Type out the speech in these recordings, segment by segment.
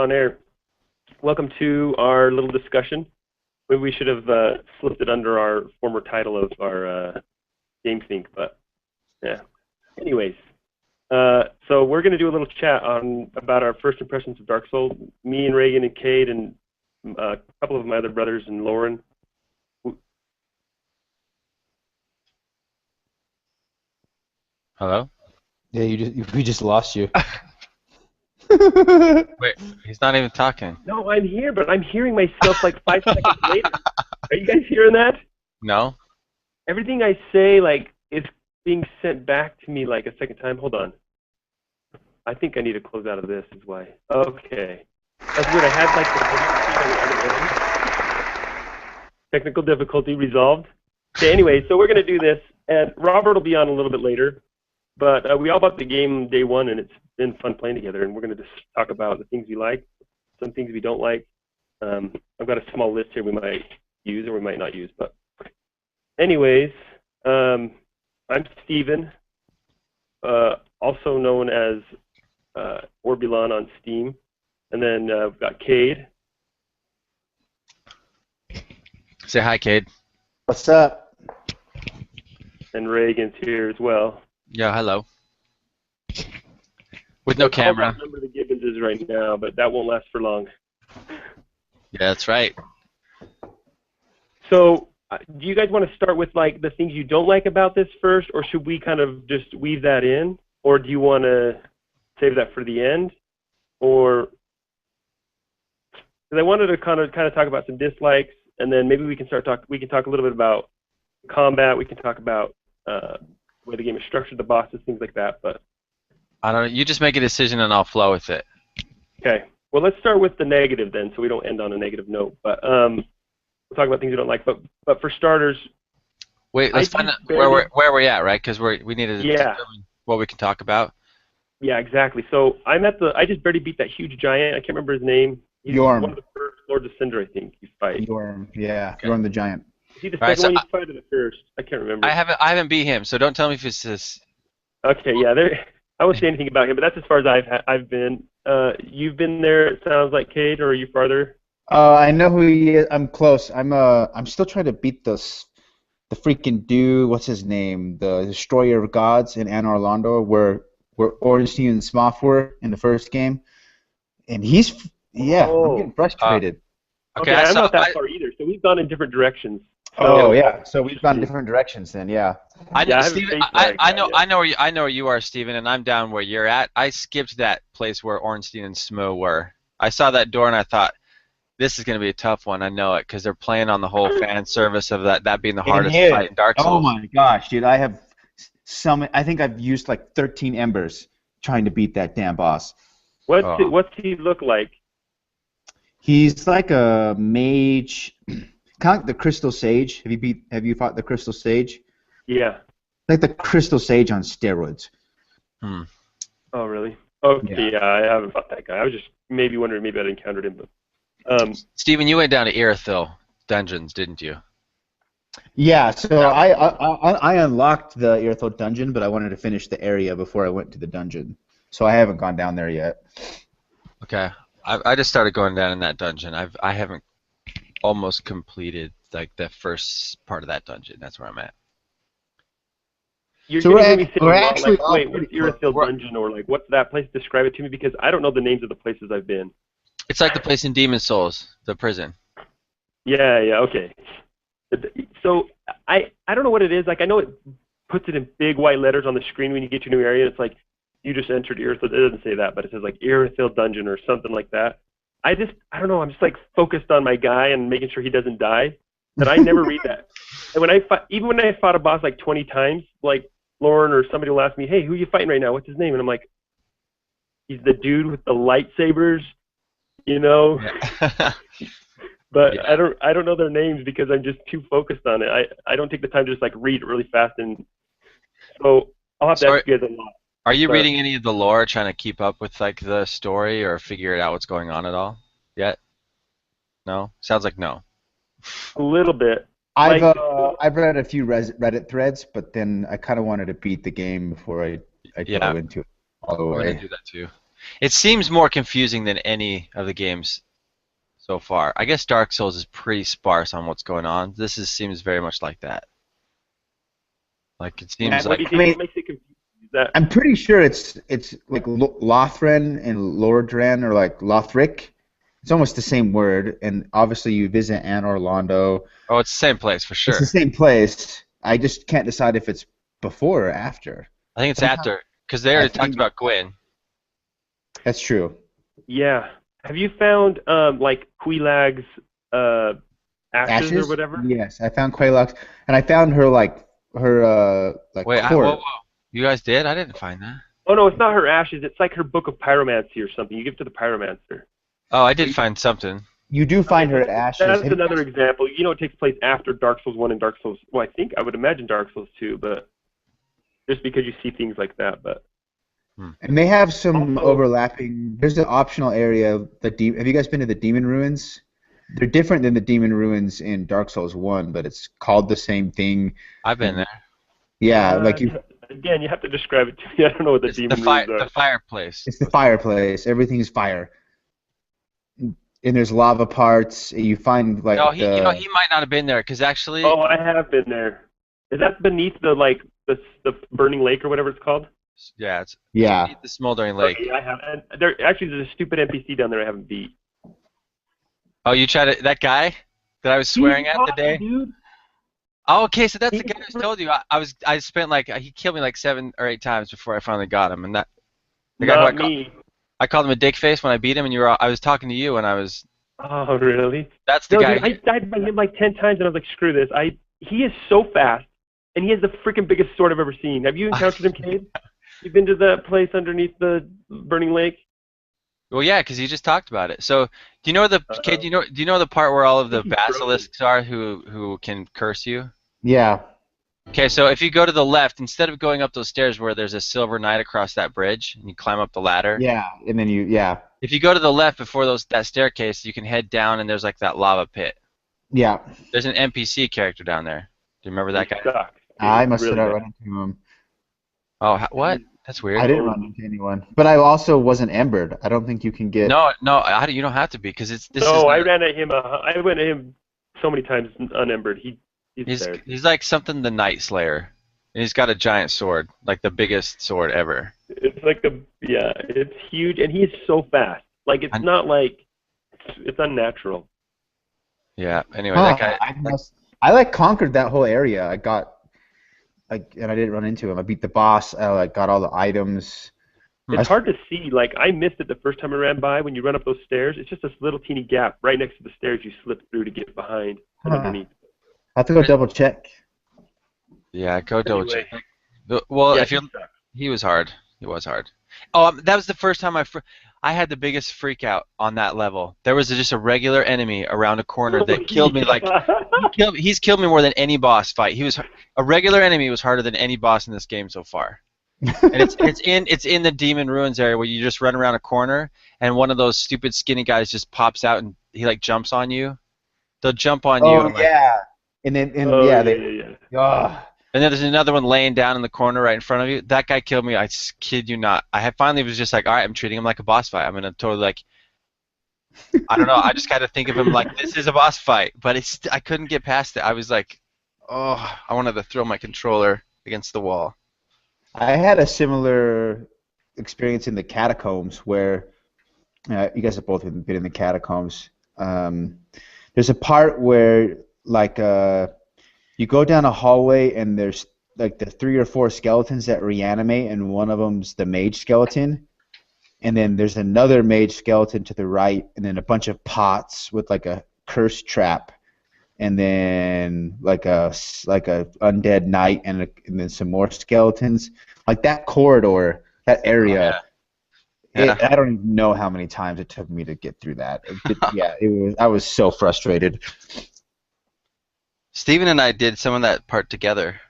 on air. Welcome to our little discussion. Maybe we should have slipped it under our former title of our Game Think, but yeah. Anyways, so we're going to do a little chat about our first impressions of Dark Souls. Me and Reagan and Cade and a couple of my other brothers and Lauren. Hello? Yeah, we just lost you. Wait, he's not even talking. No, I'm here, but I'm hearing myself like 5 seconds later. Are you guys hearing that? No? Everything I say, like, is being sent back to me like a second time. Hold on. I think I need to close out of this is why. Okay. That's weird. I had like the other end. Technical difficulty resolved. Okay, anyway, so we're going to do this, and Robert will be on a little bit later. But we all bought the game day one, and it's been fun playing together. And we're going to just talk about the things we like, some things we don't like. I've got a small list here we might use or we might not use. But anyways, I'm Steven, also known as Orbulon on Steam. And then we've got Cade. Say hi, Cade. What's up? And Reagan's here as well. Yeah, hello. With no camera. I don't remember the Gibbons is right now, but that won't last for long. Yeah, that's right. So, do you guys want to start with like the things you don't like about this first, or should we kind of just weave that in, or do you want to save that for the end, or? Because I wanted to kind of talk about some dislikes, and then maybe we can We can talk a little bit about combat. We can talk about the way the game is structured, the bosses, things like that. But I don't know. You just make a decision and I'll flow with it. Okay. Well, let's start with the negative then, so we don't end on a negative note. But we'll talk about things you don't like. But for starters, wait. Let's find out where we're at, right? Because we need to determine what we can talk about. Yeah, exactly. So I just barely beat that huge giant. I can't remember his name. He's Yorm. One of the first Lords of Cinder, I think you fight. Yorm, yeah. Okay. Yorm the Giant. Is he the second one you fight or the first? I can't remember. I haven't beat him, so don't tell me if it's this. Okay, yeah. I won't say anything about him, but that's as far as I've been. You've been there. It sounds like, Cade, or are you farther? I know who he is. I'm close. I'm still trying to beat the freaking dude. What's his name? The Destroyer of Gods in Anor Londo, where Ornstein and Smough were in the first game, and he's I'm getting frustrated. Okay, I'm not that far either. So we've gone in different directions. Oh yeah, so we've gone different directions then. Yeah. I know where you are, Steven, and I'm down where you're at. I skipped that place where Ornstein and Smough were. I saw that door and I thought, this is going to be a tough one. I know it because they're playing on the whole fan service of that being the hardest fight in Dark Souls. Oh my gosh, dude! I think I've used like 13 embers trying to beat that damn boss. What's he look like? He's like a mage, kind of like the Crystal Sage. Have you fought the Crystal Sage? Yeah. Like the Crystal Sage on steroids. Oh really? Okay, yeah, I haven't fought that guy. I was just maybe wondering, maybe I'd encountered him, but. Steven, you went down to Irithyll dungeons, didn't you? Yeah, so I unlocked the Irithyll dungeon, but I wanted to finish the area before I went to the dungeon. So I haven't gone down there yet. Okay. I just started going down in that dungeon. I haven't almost completed like the first part of that dungeon. That's where I'm at. You're so we're actually wait, what's Irithyll dungeon, or like what's that place? Describe it to me, because I don't know the names of the places I've been. It's like the place in Demon Souls, the prison. Yeah, okay. So I don't know what it is. Like I know it puts it in big white letters on the screen when you get to a new area. It's like you just entered Irithyll. It doesn't say that, but it says like Irithyll dungeon or something like that. I don't know. I'm just like focused on my guy and making sure he doesn't die. That I never read that. And even when I fought a boss like 20 times, like Lauren or somebody will ask me, "Hey, who are you fighting right now? What's his name?" And I'm like, "He's the dude with the lightsabers." You know, but yeah. I don't know their names because I'm just too focused on it. I don't take the time to just like read it really fast, and so I'll have to ask you guys a lot. Are you reading any of the lore, trying to keep up with like the story or figure out what's going on at all yet? No, sounds like no. A little bit. I've read a few Reddit threads, but then I kind of wanted to beat the game before I go into it all the way. I'm gonna do that too. It seems more confusing than any of the games so far. I guess Dark Souls is pretty sparse on what's going on. Seems very much like that. Like it seems What like do you think what makes it confusing? Is that I'm pretty sure it's like Lothran and Lordran, or like Lothric. It's almost the same word, and obviously you visit Anor Londo. oh, it's the same place for sure. It's the same place. I just can't decide if it's before or after. I think it's after because they already talked about Gwyn. That's true. Yeah. Have you found like Quilag's ashes or whatever? Yes, I found Quelaag's, and I found her like Wait, cord. whoa. You guys did? I didn't find that. Oh no, it's not her ashes. It's like her book of pyromancy or something. You give it to the pyromancer. Oh, I did find something. You do find her ashes. That's another example. You know, it takes place after Dark Souls 1 and Dark Souls. Well, I would imagine Dark Souls 2, but just because you see things like that, but. And they have some overlapping. There's an optional area. Have you guys been to the Demon Ruins? They're different than the Demon Ruins in Dark Souls 1, but it's called the same thing. I've been there. Yeah, Again, you have to describe it to me. I don't know what the Demon Ruins are. The fireplace. It's the fireplace. Everything's fire. And there's lava parts. You find like. No, he might not have been there because actually. Oh, I have been there. Is that beneath the burning lake or whatever it's called? Yeah, it's beneath the smoldering lake. Okay, I have. And there's a stupid NPC down there I haven't beat. Oh, you tried that guy that I was swearing at the day? Dude. Oh, okay, so that's the guy I told you. I spent he killed me like 7 or 8 times before I finally got him, and that the guy Not me. I called him a dick face when I beat him, and I was talking to you, and I was. Oh, really? That's the guy. Dude, I died by him like 10 times, and I was like, screw this. He is so fast, and he has the freaking biggest sword I've ever seen. Have you encountered him, Cade? You've been to the place underneath the burning lake? Well, yeah, because you just talked about it. So, do you know Cade? Do you know the part where all of the basilisks are who can curse you? Yeah. Okay, so if you go to the left, instead of going up those stairs where there's a silver knight across that bridge, and you climb up the ladder. Yeah, and then If you go to the left before that staircase, you can head down, and there's like that lava pit. Yeah. There's an NPC character down there. Do you remember that guy? Sucks. I must have run into him. Oh, what? That's weird. I didn't run into anyone, but I also wasn't embered. I don't think you can get. No, you don't have to be because it's. I ran at him. I went at him so many times unembered. He's like something the Night Slayer. And he's got a giant sword, like the biggest sword ever. It's like it's huge, and he's so fast. Like it's not like it's unnatural. Yeah. Anyway, that guy. I conquered that whole area. And I didn't run into him. I beat the boss. I got all the items. It's hard to see. Like I missed it the first time I ran by. When you run up those stairs, it's just this little teeny gap right next to the stairs you slip through to get behind and underneath. I have to go double check. Yeah, go double check. Well, he was hard. He was hard. Oh, that was the first time I had the biggest freak out on that level. There was just a regular enemy around a corner that killed me. Like he's killed me more than any boss fight. A regular enemy was harder than any boss in this game so far. And it's in the Demon Ruins area where you just run around a corner and one of those stupid skinny guys just pops out and he like jumps on you. They'll jump on you. Oh yeah. And then and then there's another one laying down in the corner right in front of you. That guy killed me. I kid you not. Finally was just like, all right, I'm treating him like a boss fight. I'm gonna totally like. I don't know. I just got to think of him like this is a boss fight, but I couldn't get past it. I was like, oh, I wanted to throw my controller against the wall. I had a similar experience in the catacombs where you guys have both been in the catacombs. There's a part where you go down a hallway and there's like the 3 or 4 skeletons that reanimate, and one of them's the mage skeleton, and then there's another mage skeleton to the right, and then a bunch of pots with like a curse trap, and then like a undead knight, and then some more skeletons. Like that corridor, that area. Yeah. I don't even know how many times it took me to get through that. I was so frustrated. Steven and I did some of that part together.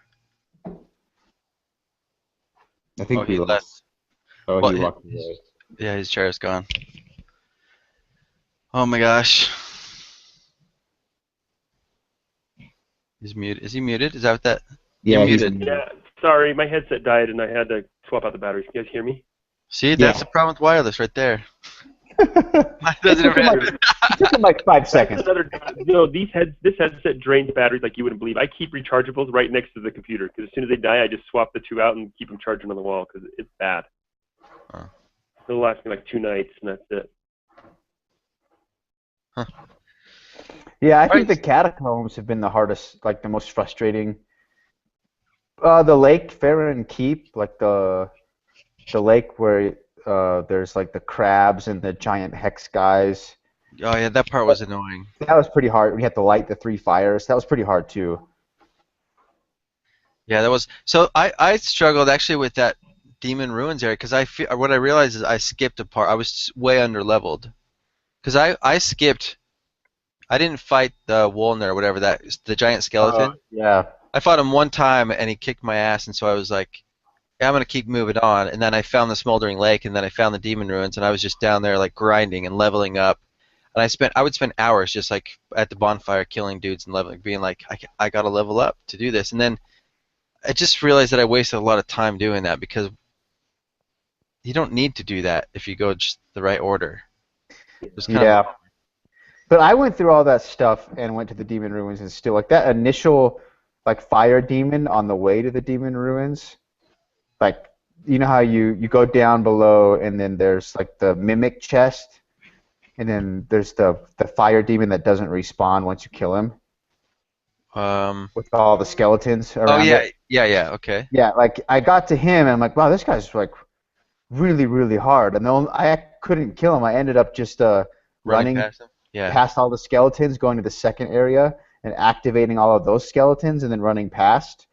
I think he left. He walked away. Yeah, his chair is gone. Oh my gosh. He's muted. Is he muted? Is that what that? Yeah, he's muted. Yeah, sorry, my headset died and I had to swap out the batteries. Can you guys hear me? See, that's the problem with wireless right there. Mine doesn't even happen. It took him like 5 seconds. This headset drains batteries like you wouldn't believe. I keep rechargeables right next to the computer because as soon as they die, I just swap the 2 out and keep them charging on the wall because it's bad. Huh. It'll last me like 2 nights and that's it. Huh. Yeah, I think the catacombs have been the hardest, like the most frustrating. The lake, Farron Keep, like the lake where there's like the crabs and the giant hex guys. Oh yeah, that part was annoying. That was pretty hard. We had to light the 3 fires. That was pretty hard too. Yeah, that was. So I struggled actually with that Demon Ruins area because what I realized is I skipped a part. I was way under leveled because I skipped. I didn't fight the Wolner or whatever the giant skeleton. Yeah. I fought him one time and he kicked my ass, and so I was like, yeah, I'm gonna keep moving on. And then I found the Smoldering Lake, and then I found the Demon Ruins, and I was just down there like grinding and leveling up. And I would spend hours just like at the bonfire killing dudes and leveling, being like, I gotta level up to do this. And then I just realized that I wasted a lot of time doing that because you don't need to do that if you go just the right order. Yeah. But I went through all that stuff and went to the Demon Ruins and still, like that initial like fire demon on the way to the Demon Ruins, like you know how you go down below and then there's like the mimic chest and then there's the fire demon that doesn't respawn once you kill him. With all the skeletons around. Oh yeah, it. yeah, okay. Yeah, like I got to him and I'm like, wow, this guy's like really, really hard. And I couldn't kill him. I ended up just running past him. Yeah. Past all the skeletons, going to the second area and activating all of those skeletons and then running past.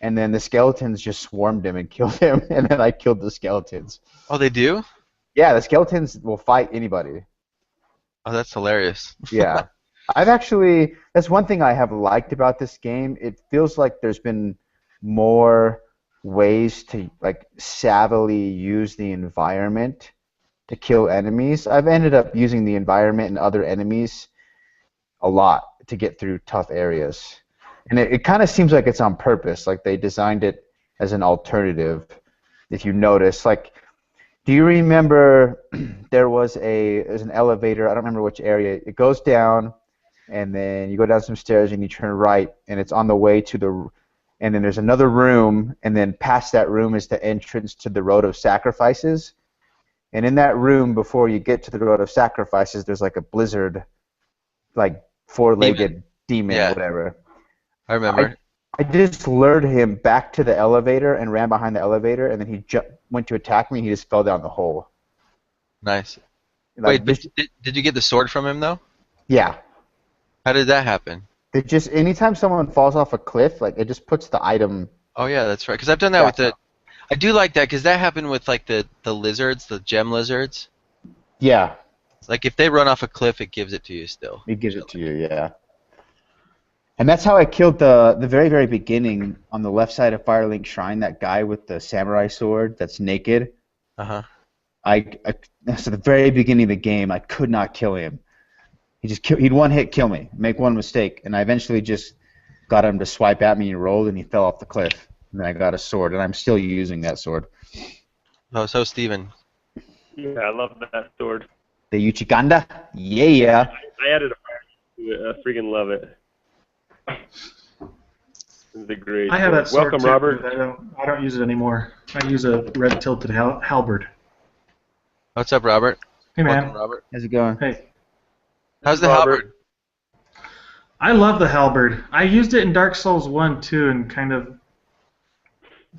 And then the skeletons just swarmed him and killed him. And then I killed the skeletons. Oh, they do? Yeah, the skeletons will fight anybody. Oh, that's hilarious. Yeah. That's one thing I have liked about this game. It feels like there's been more ways to like savvily use the environment to kill enemies. I've ended up using the environment and other enemies a lot to get through tough areas. And it kind of seems like it's on purpose, like they designed it as an alternative. If you notice, like, do you remember there's an elevator, I don't remember which area, it goes down, and then you go down some stairs and you turn right, and it's on the way to and then there's another room, and then past that room is the entrance to the Road of Sacrifices. And in that room, before you get to the Road of Sacrifices, there's like a blizzard, like 4-legged demon or whatever. I remember. I just lured him back to the elevator and ran behind the elevator, and then he went to attack me, and he just fell down the hole. Nice. Like, wait, did you get the sword from him, though? Yeah. How did that happen? It just, anytime someone falls off a cliff, like, it just puts the item... Oh, yeah, that's right. Because I've done that with I do like that, because that happened with, like, the lizards, the gem lizards. Yeah. Like, if they run off a cliff, it gives it to you still. It gives it to you, yeah. And that's how I killed the very, very beginning on the left side of Firelink Shrine, that guy with the samurai sword that's naked. Uh-huh. So the very beginning of the game, I could not kill him. He'd one hit kill me, make one mistake, and I eventually just got him to swipe at me and rolled, and he fell off the cliff. And then I got a sword, and I'm still using that sword. Oh, so Steven. Yeah, I love that sword. The Uchiganda? Yeah. I added a fire to it. I freaking love it. It's a great I have that sword Welcome, too, Robert. but I don't use it anymore. I use a red tilted halberd. What's up, Robert? Hey, man. Welcome, Robert. How's it going? Hey. How's the Robert. halberd? I love the halberd. I used it in Dark Souls 1 too, and kind of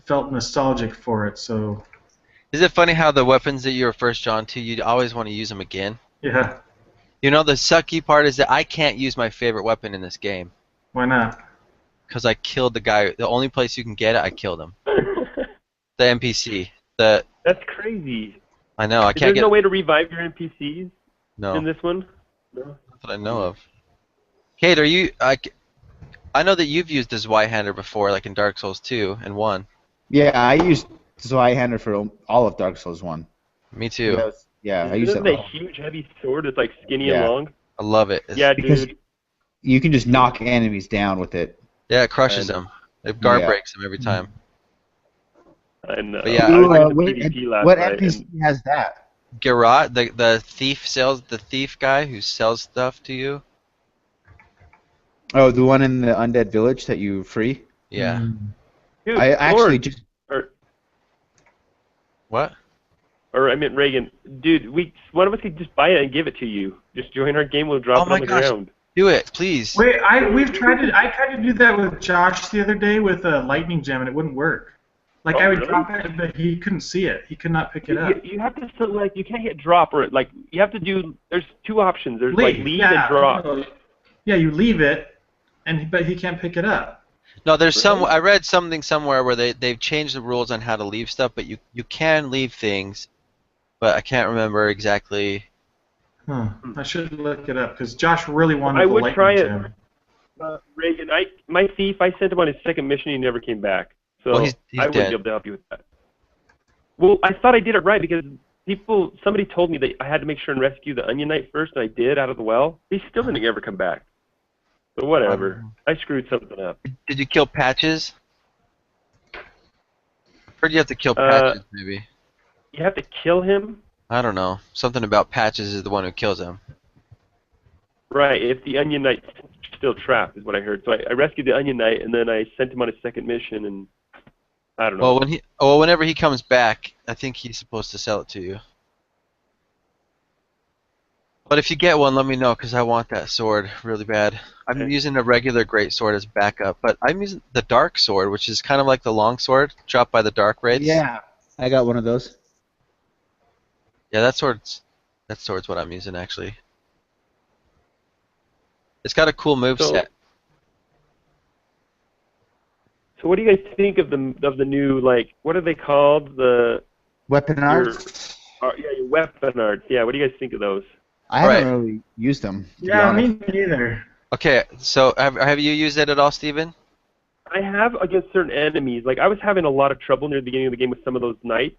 felt nostalgic for it. So. Is it funny how the weapons that you were first drawn to, you'd always want to use them again? Yeah. You know, the sucky part is that I can't use my favorite weapon in this game. Why not? Because I killed the guy. The only place you can get it, I killed him. The NPC. That's crazy. I know. I can't There's get. no way to revive your NPCs No. in this one? No. Not that I know of. Kate, are you? I know that you've used this Zweihander before, like in Dark Souls 2 and 1. Yeah, I used Zweihander for all of Dark Souls 1. Me too. Yeah, I used it. Isn't it a huge, heavy sword? It's like skinny and long. I love it. Yeah, because dude. You can just knock enemies down with it. Yeah, it crushes them. It guard breaks them every time. And But yeah, I was doing some wait, PvP last what night, NPC and has that? Garrot, the thief guy who sells stuff to you. Oh, the one in the undead village that you free? Yeah. dude, I actually just or What? or I meant Reagan, dude, one of us could just buy it and give it to you. Just join our game, we'll drop Oh it my on the gosh. ground. Do it, please. Wait, I tried to do that with Josh the other day with a lightning gem, and it wouldn't work. Like Oh, I would really? drop it, but he couldn't see it. He could not pick it up. You have to select. You can't hit drop or like you have to do. There's two options. There's like leave yeah, and drop. Yeah, you leave it, but he can't pick it up. No, there's Really? I read something somewhere where they've changed the rules on how to leave stuff, but you can leave things, but I can't remember exactly. Huh. I should look it up because Josh really wanted I the would lightning try it. gem. Reagan, my thief, I sent him on his second mission. He never came back. So Well, he's I wouldn't dead. be able to help you with that. Well, I thought I did it right because somebody told me that I had to make sure and rescue the Onion Knight first, and I did out of the well. He still didn't ever come back. So whatever. I screwed something up. Did you kill Patches? Heard you have to kill Patches, maybe. You have to kill him? I don't know. Something about Patches is the one who kills him. Right, if the Onion Knight's still trapped is what I heard. So I rescued the Onion Knight, and then I sent him on his second mission, and I don't know. Well, whenever he comes back, I think he's supposed to sell it to you. But if you get one, let me know, because I want that sword really bad. I'm using a regular great sword as backup, but I'm using the dark sword, which is kind of like the long sword dropped by the dark raids. Yeah, I got one of those. Yeah, that sword's what I'm using actually. It's got a cool move set. So what do you guys think of the new, like, what are they called? The Weapon arts? your weapon arts. Yeah, what do you guys think of those? I haven't really used them. Yeah, me neither. Okay, so have you used it at all, Steven? I have against certain enemies. Like, I was having a lot of trouble near the beginning of the game with some of those knights.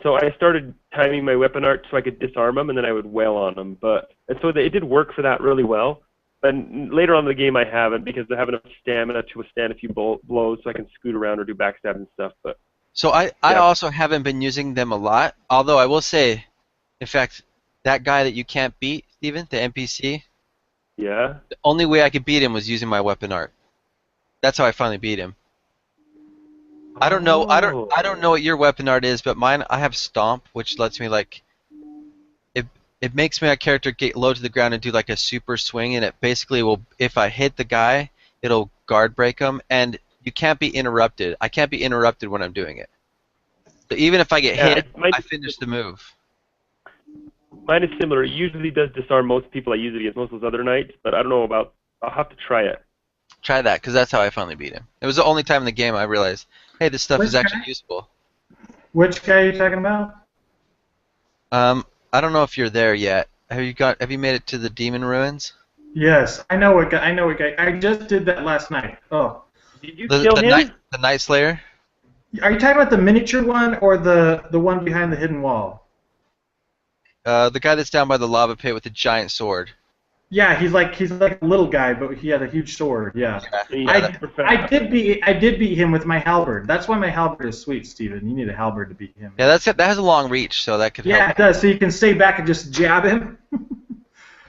So I started timing my weapon art so I could disarm them, and then I would wail on them. And so it did work for that really well. And later on in the game, I haven't because I have enough stamina to withstand a few blows, so I can scoot around or do backstab and stuff. But so I also haven't been using them a lot. Although I will say, in fact, that guy that you can't beat, Steven, the NPC. Yeah. The only way I could beat him was using my weapon art. That's how I finally beat him. I don't know. I don't know what your weapon art is, but mine. I have Stomp, which lets me like. It makes my character get low to the ground and do like a super swing, and it basically will. If I hit the guy, it'll guard break him, and you can't be interrupted. I can't be interrupted when I'm doing it. So even if I get hit, I finish the move. Mine is similar. It usually does disarm most people I use it against, most of those other knights, but I don't know about. I'll have to try it. Try that, because that's how I finally beat him. It was the only time in the game I realized, hey, this stuff is actually useful. Which guy are you talking about? I don't know if you're there yet. Have you made it to the Demon Ruins? Yes, I know what guy. I just did that last night. Oh. Did you kill him? The Night Slayer? Are you talking about the miniature one or the one behind the hidden wall? The guy that's down by the lava pit with the giant sword. Yeah, he's like a little guy, but he had a huge sword. Yeah. I did beat him with my halberd. That's why my halberd is sweet, Steven. You need a halberd to beat him. Yeah, that has a long reach, so that could help. Yeah, it does. So you can stay back and just jab him.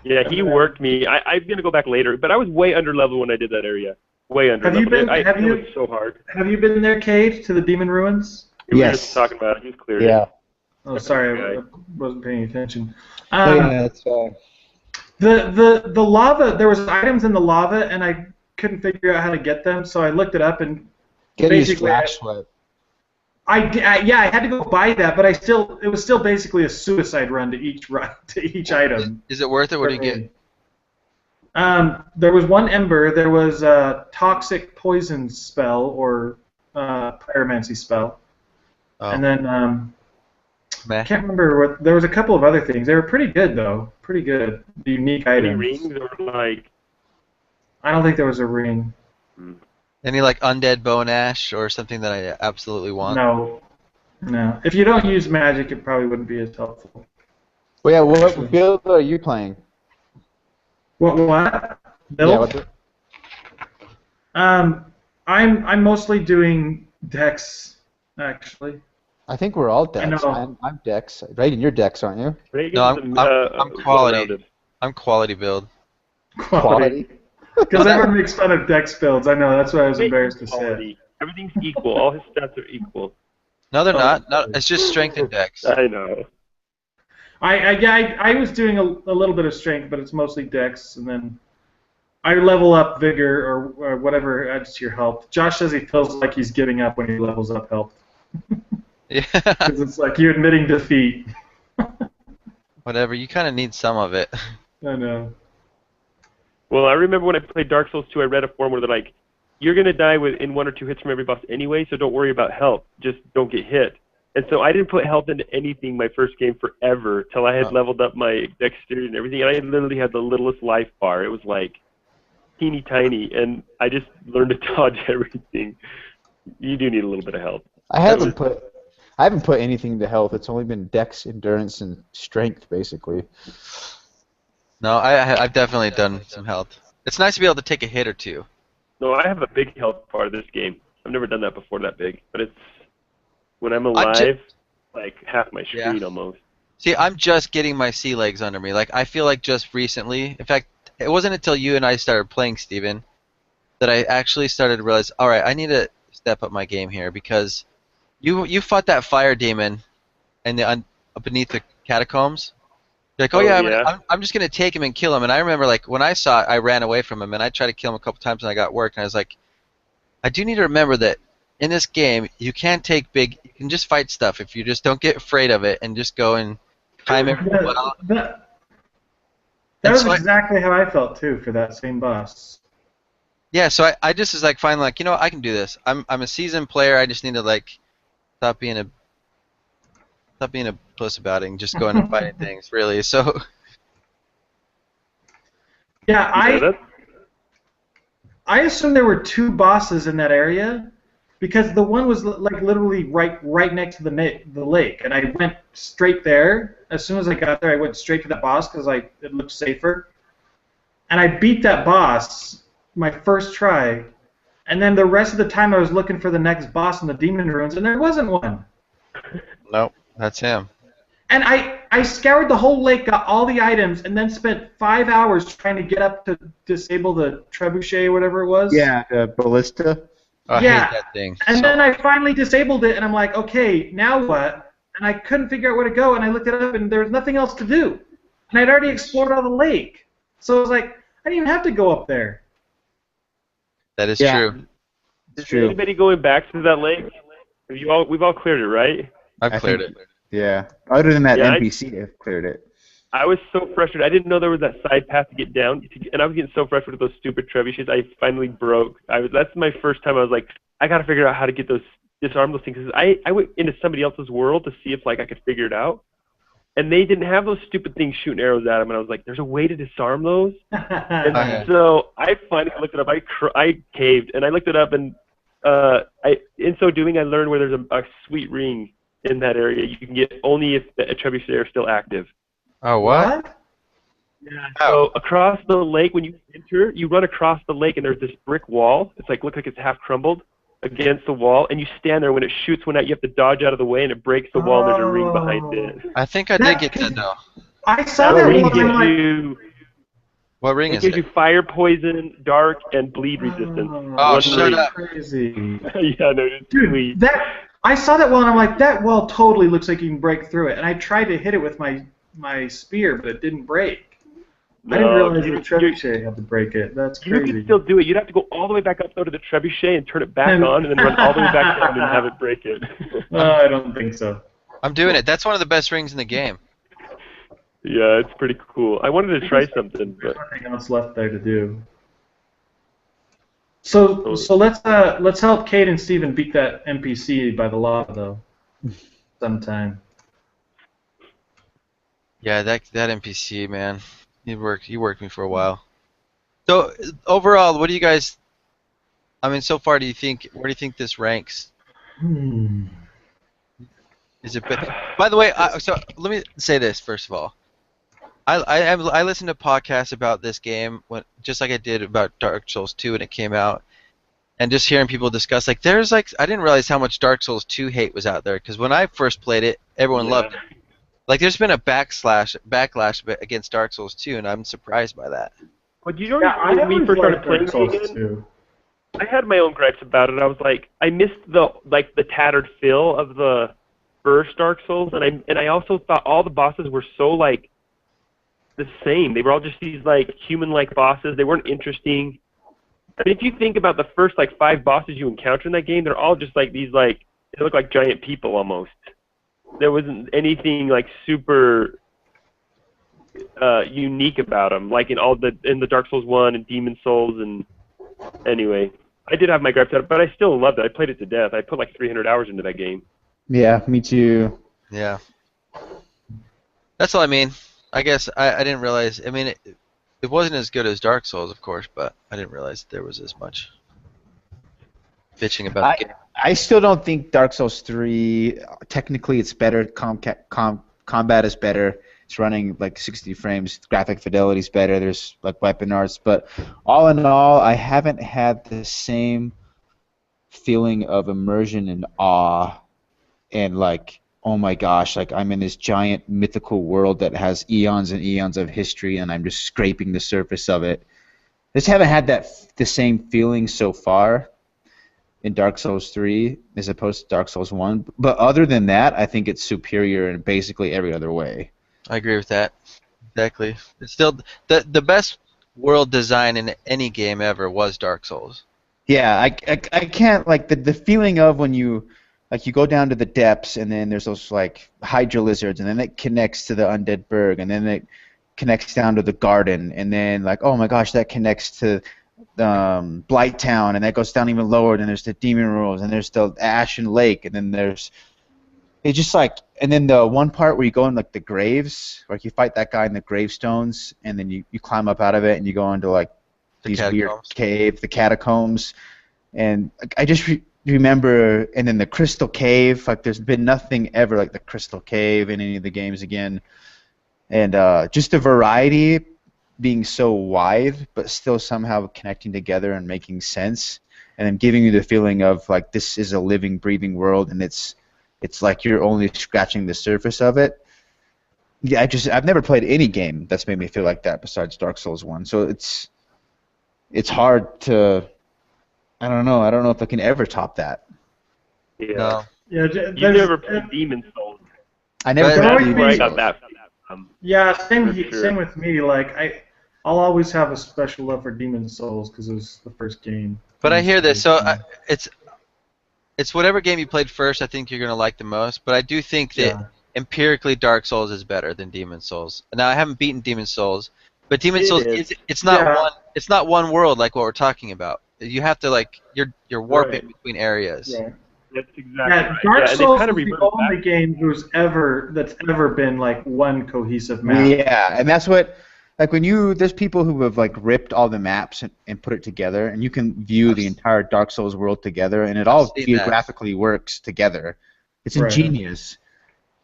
Yeah, he worked me. I'm gonna go back later, but I was way under level when I did that area. Way under level. It was so hard. Have you been there, Cade, to the Demon Ruins? We were just talking about it. He's cleared. Yeah. Oh, sorry, I wasn't paying attention. Yeah, that's fine. The lava, there was items in the lava, and I couldn't figure out how to get them, so I looked it up and basically flash sweat. I had to go buy that, but it was still basically a suicide run to each item. Is it worth it? What do you get? There was one ember. There was a toxic poison spell or pyromancy spell, and then I can't remember what. There was a couple of other things. They were pretty good though. Pretty good. Unique items. Any rings or like? I don't think there was a ring. Any like undead bone ash or something that I absolutely want? No. If you don't use magic, it probably wouldn't be as helpful. Well, yeah. What build are you playing? What build? Yeah, I'm mostly doing Dex actually. I think we're all I Dex. know. I'm Dex. Right, and you're Dex, aren't you? No, Reagan's I'm quality. well-rounded. I'm quality build. Quality. Because everyone makes fun of Dex builds. I know, that's why I was embarrassed to say it. Quality. Everything's equal. All his stats are equal. No, they're not. No, it's just strength and dex. I know. I was doing a little bit of strength, but it's mostly Dex, and then I level up Vigor or whatever adds to your health. Josh says he feels like he's giving up when he levels up health. Yeah. Because it's like you're admitting defeat. Whatever. You kind of need some of it. I know. Well, I remember when I played Dark Souls 2, I read a forum where they're like, you're going to die in 1 or 2 hits from every boss anyway, so don't worry about health. Just don't get hit. And so I didn't put health into anything my first game forever till I had leveled up my dexterity and everything, and I literally had the littlest life bar. It was like teeny tiny, and I just learned to dodge everything. You do need a little bit of health. I haven't put anything to health. It's only been Dex, endurance, and strength, basically. No, I've definitely done some health. It's nice to be able to take a hit or two. No, I have a big health bar this game. I've never done that before that big, but it's when I'm alive, like half my screen almost. See, I'm just getting my sea legs under me. Like I feel like just recently, in fact, it wasn't until you and I started playing, Steven, that I actually started to realize, all right, I need to step up my game here because you fought that fire demon and beneath the catacombs. You're like, I'm just gonna take him and kill him. And I remember, like, when I saw it, I ran away from him, and I tried to kill him a couple times, and I got work. And I was like, I do need to remember that in this game, you can't take big. You can just fight stuff if you just don't get afraid of it and just go and time it. That was exactly how I felt too for that same boss. Yeah, so I just was like, finally, like, I can do this. I'm a seasoned player. I just need to like stop being a puss about it and just going and fighting things, really. So. Yeah, I assumed there were 2 bosses in that area because the one was like literally right next to the lake, and I went straight there. As soon as I got there, I went straight to that boss because it looked safer, and I beat that boss my first try, and then the rest of the time I was looking for the next boss in the demon ruins, and there wasn't one. Nope. That's him. And I scoured the whole lake, got all the items, and then spent 5 hours trying to get up to disable the trebuchet or whatever it was. Yeah, the ballista. Oh, I hate that thing. And then I finally disabled it, and I'm like, okay, now what? And I couldn't figure out where to go, and I looked it up, and there was nothing else to do. And I'd already explored all the lake. So I was like, I didn't even have to go up there. That is true. Is anybody going back to that lake? We've all cleared it, right? I've cleared it. Yeah. Other than that NPC, I've cleared it. I was so frustrated. I didn't know there was that side path to get down, and I was getting so frustrated with those stupid trebuchets. I finally broke. That's my first time. I was like, I got to figure out how to disarm those things. I went into somebody else's world to see if like I could figure it out, and they didn't have those stupid things shooting arrows at them. And I was like, there's a way to disarm those. And so I finally looked it up. I caved, and I looked it up, and in so doing, I learned where there's a sweet ring in that area you can get only if the trebuchets are still active. Oh, what? Yeah. So across the lake, when you enter, you run across the lake, and there's this brick wall. It's like looks like it's half crumbled against the wall, and you stand there. When it shoots one out, you have to dodge out of the way, and it breaks the wall. And there's a ring behind it. I think I did get that now. I saw that ring. What ring is it? It gives you fire, poison, dark, and bleed resistance. Oh, shut up. Crazy. Yeah, no, it's dude, I saw that wall, and I'm like, that wall totally looks like you can break through it. And I tried to hit it with my spear, but it didn't break. I didn't realize the trebuchet had to break it. That's crazy. You can still do it. You'd have to go all the way back up, though, to the trebuchet and turn it back on, and then run all the way back down and have it break it. I don't think so. I'm doing it. That's one of the best rings in the game. Yeah, it's pretty cool. I wanted to try something, but there's nothing else left there to do. So let's help Kate and Steven beat that NPC by the lava though, sometime. Yeah, that NPC, man, you worked me for a while. So overall, what do you guys? I mean, so far, where do you think this ranks? Is it? By the way, so let me say this first of all. I listened to podcasts about this game just like I did about Dark Souls 2 when it came out, and just hearing people discuss, like, there's like, I didn't realize how much Dark Souls 2 hate was out there, because when I first played it, everyone loved it. Like, there's been a backlash against Dark Souls 2, and I'm surprised by that. But you know, when we first started playing it, I had my own gripes about it. I was like, I missed the tattered feel of the first Dark Souls, and I also thought all the bosses were so like the same. They were all just these like human-like bosses. They weren't interesting. I mean, if you think about the first like 5 bosses you encounter in that game, they're all just like these like they look like giant people almost. There wasn't anything like super unique about them, like in the Dark Souls 1 and Demon Souls. And anyway, I did have my gripes at it, but I still loved it. I played it to death. I put like 300 hours into that game. Yeah, me too. Yeah. That's all I mean. I guess I didn't realize. I mean, it wasn't as good as Dark Souls, of course, but I didn't realize there was as much bitching about the game. I still don't think Dark Souls 3, technically it's better, combat is better, it's running like 60 frames, graphic fidelity is better, there's like weapon arts, but all in all, I haven't had the same feeling of immersion and awe and like, oh my gosh, like I'm in this giant mythical world that has eons and eons of history and I'm just scraping the surface of it. I just haven't had the same feeling so far in Dark Souls 3 as opposed to Dark Souls 1. But other than that, I think it's superior in basically every other way. I agree with that. Exactly. It's still the best world design in any game ever was Dark Souls. Yeah, I can't like the feeling of when you like you go down to the depths and then there's those like Hydra lizards and then it connects to the Undead Burg and then it connects down to the garden and then like oh my gosh that connects to Blight Town, and that goes down even lower. Then there's the Demon Ruins, and there's the Ashen Lake, and then there's it's just like, and then the one part where you go in like the graves, like you fight that guy in the gravestones, and then you climb up out of it, and you go into like these weird caves, the catacombs, and I just remember, and then the Crystal Cave. Like there's been nothing ever like the Crystal Cave in any of the games again, and just the variety being so wide but still somehow connecting together and making sense and then giving you the feeling of like this is a living breathing world and it's like you're only scratching the surface of it. Yeah, I've never played any game that's made me feel like that besides Dark Souls 1, so it's hard to I don't know if I can ever top that. Yeah. No. Yeah, you never played Demon Souls. I never played got that. Yeah, same with me. Like I'll always have a special love for Demon's Souls because it was the first game. But I hear this, so it's whatever game you played first. I think you're gonna like the most. But I do think that empirically, Dark Souls is better than Demon's Souls. Now I haven't beaten Demon's Souls, but Demon's Souls it's not one world like what we're talking about. You have to like you're warping between areas. Yeah. That's exactly Dark Souls is the only game that's ever been like one cohesive map. Yeah, and that's what like when there's people who have like ripped all the maps and put it together, and you can view the entire Dark Souls world together, and it all geographically works together. It's ingenious.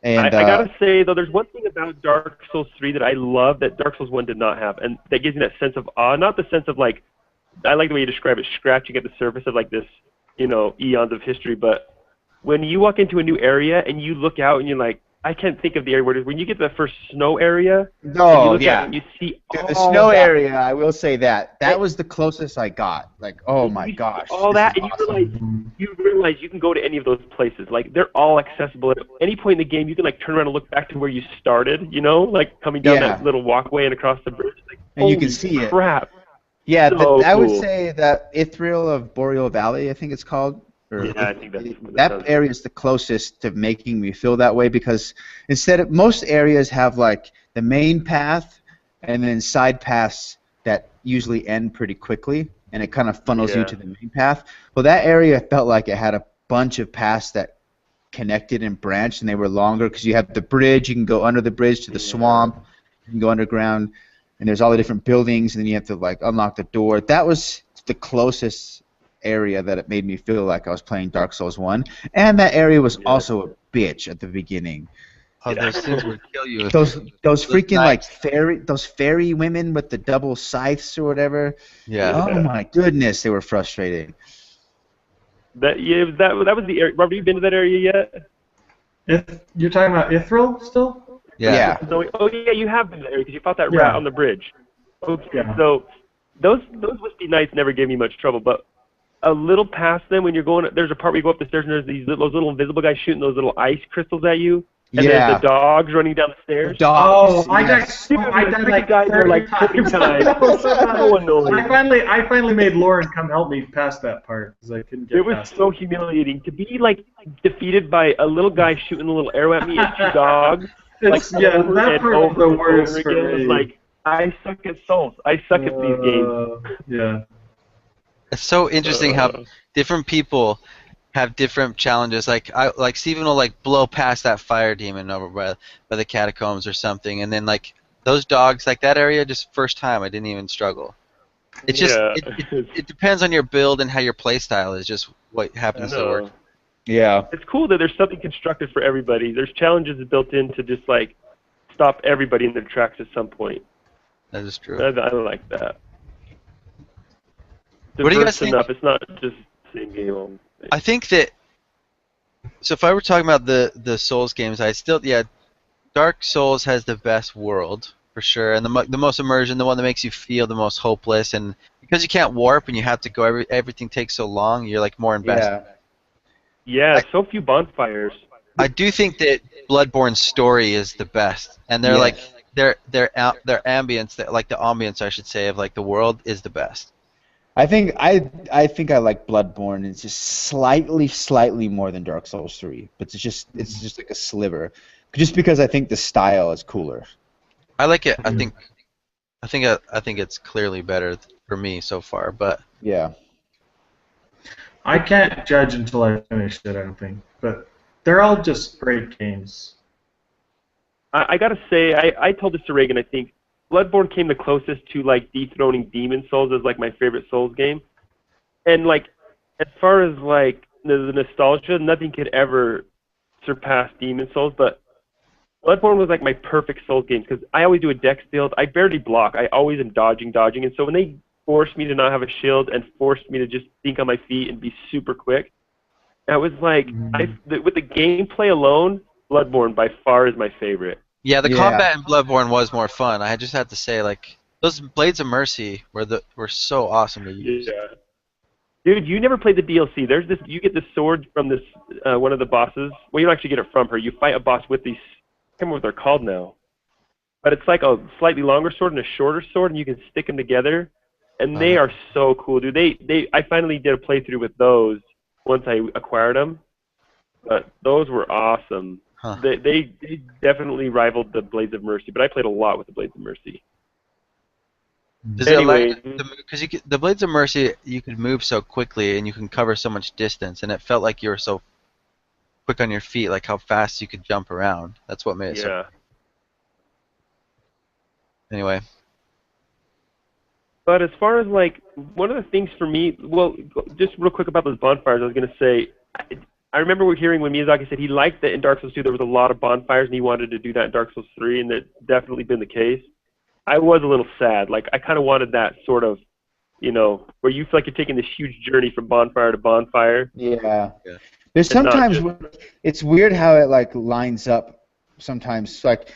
And I gotta say though, there's one thing about Dark Souls 3 that I love that Dark Souls 1 did not have, and that gives me that sense of awe. Not the sense of like, I like the way you describe it, scratching at the surface of like this, eons of history. But when you walk into a new area and you look out and you're like, I can't think of the area where it is. When you get to the first snow area, and you look out and you see the snow area. I will say that was the closest I got. Like, oh my gosh, all that, and awesome. you realize you can go to any of those places. Like, they're all accessible at any point in the game. You can like turn around and look back to where you started. Like coming down that little walkway and across the bridge. Like, and you can see it. Crap. Yeah, so I would say that Ithril of Boreal Valley, I think it's called. I think that area is the closest to making me feel that way because most areas have like the main path and then side paths that usually end pretty quickly and it kind of funnels you to the main path. Well, that area felt like it had a bunch of paths that connected and branched and they were longer because you have the bridge, you can go under the bridge to the swamp, you can go underground, and there's all the different buildings and then you have to like unlock the door. That was the closest area that it made me feel like I was playing Dark Souls 1, and that area was also a bitch at the beginning. Oh, those things would kill you. Those freaking like fairy women with the double scythes or whatever. Yeah. Oh my goodness, they were frustrating. That was the area. Robert, you been to that area yet? You're talking about Ithril still? Yeah. Oh yeah, you have been to that area because you fought that Yeah. rat on the bridge. Okay, Yeah. so those Wispy Knights never gave me much trouble, but a little past them when you're going, there's a part where you go up the stairs and there's those little invisible guys shooting those little ice crystals at you, and there's the dogs running down the stairs. Oh, I Dude, died like guys are 30 like 40 times. times. So annoying. I finally made Lauren come help me past that part because I couldn't get It was past so humiliating to be like defeated by a little guy shooting a little arrow at me and two dogs. That part was the worst for me. It was like, I suck at Souls. I suck at these games. Yeah. It's so interesting how different people have different challenges. Like Steven will like blow past that fire demon over by the catacombs or something, and then like those dogs, like that area, just first time I didn't even struggle. It's just it depends on your build and how your play style is. Just what happens to work. Yeah. It's cool that there's something constructed for everybody. There's challenges built in to just like stop everybody in their tracks at some point. That is true. I like that. What do you guys think? Enough. It's not just the same game. I think that. So if I were talking about the Souls games, Dark Souls has the best world for sure, and the most immersion, the one that makes you feel the most hopeless, and because you can't warp and you have to go, everything takes so long, you're like more invested. Yeah, so few bonfires. I do think that Bloodborne's story is the best, and they're like their ambience, like the ambience I should say, of like the world is the best. I think I like Bloodborne. It's just slightly more than Dark Souls 3, but it's just like a sliver, just because I think the style is cooler. I like it. I think it's clearly better for me so far, but yeah. I can't judge until I finish it, I don't think. But they're all just great games. I gotta say, I told this to Reagan, I think Bloodborne came the closest to like dethroning Demon Souls as like my favorite Souls game. And like as far as like the nostalgia, nothing could ever surpass Demon Souls, but Bloodborne was like my perfect Souls game because I always do a dex build. I barely block. I always am dodging, and so when they forced me to not have a shield and forced me to just think on my feet and be super quick, I was like, with the gameplay alone, Bloodborne by far is my favorite. Yeah, the combat in Bloodborne was more fun. I just have to say, like, those Blades of Mercy were so awesome to use. Yeah. Dude, you never played the DLC. There's this. You get the sword from this one of the bosses. Well, you don't actually get it from her. You fight a boss with these. I can't remember what they're called now. But it's like a slightly longer sword and a shorter sword, and you can stick them together. And they are so cool, dude. I finally did a playthrough with those once I acquired them. But those were awesome. Huh. They definitely rivaled the Blades of Mercy, but I played a lot with the Blades of Mercy. Anyway, because the Blades of Mercy, you could move so quickly and you can cover so much distance, and it felt like you were so quick on your feet, like how fast you could jump around. That's what made it so. Anyway. But as far as like one of the things for me, well, just real quick about those bonfires, I was gonna say. I remember hearing when Miyazaki said he liked that in Dark Souls 2 there was a lot of bonfires and he wanted to do that in Dark Souls 3, and that's definitely been the case. I was a little sad. Like, I kind of wanted that sort of, where you feel like you're taking this huge journey from bonfire to bonfire. Yeah. There's sometimes, it's weird how it, like, lines up sometimes. Like,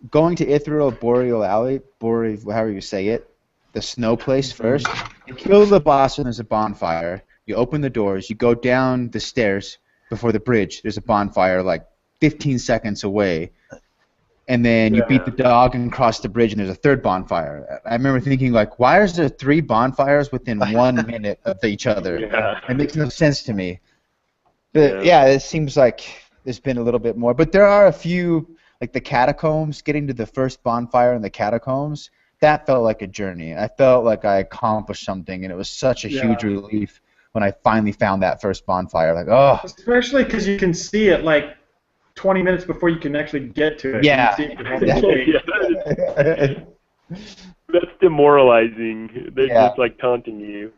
going to Ithril Boreal Alley, however you say it, the snow place first, you kill the boss and there's a bonfire. You open the doors, you go down the stairs, before the bridge, there's a bonfire like 15 seconds away, and then you beat the dog and cross the bridge, and there's a third bonfire. I remember thinking, like, why is there 3 bonfires within 1 minute of each other? It makes no sense to me. But it seems like there's been a little bit more. But there are a few, like the catacombs, getting to the first bonfire in the catacombs, that felt like a journey. I felt like I accomplished something, and it was such a huge relief when I finally found that first bonfire. Like, oh. Especially because you can see it like 20 minutes before you can actually get to it. Yeah. That's demoralizing. They're just like taunting you.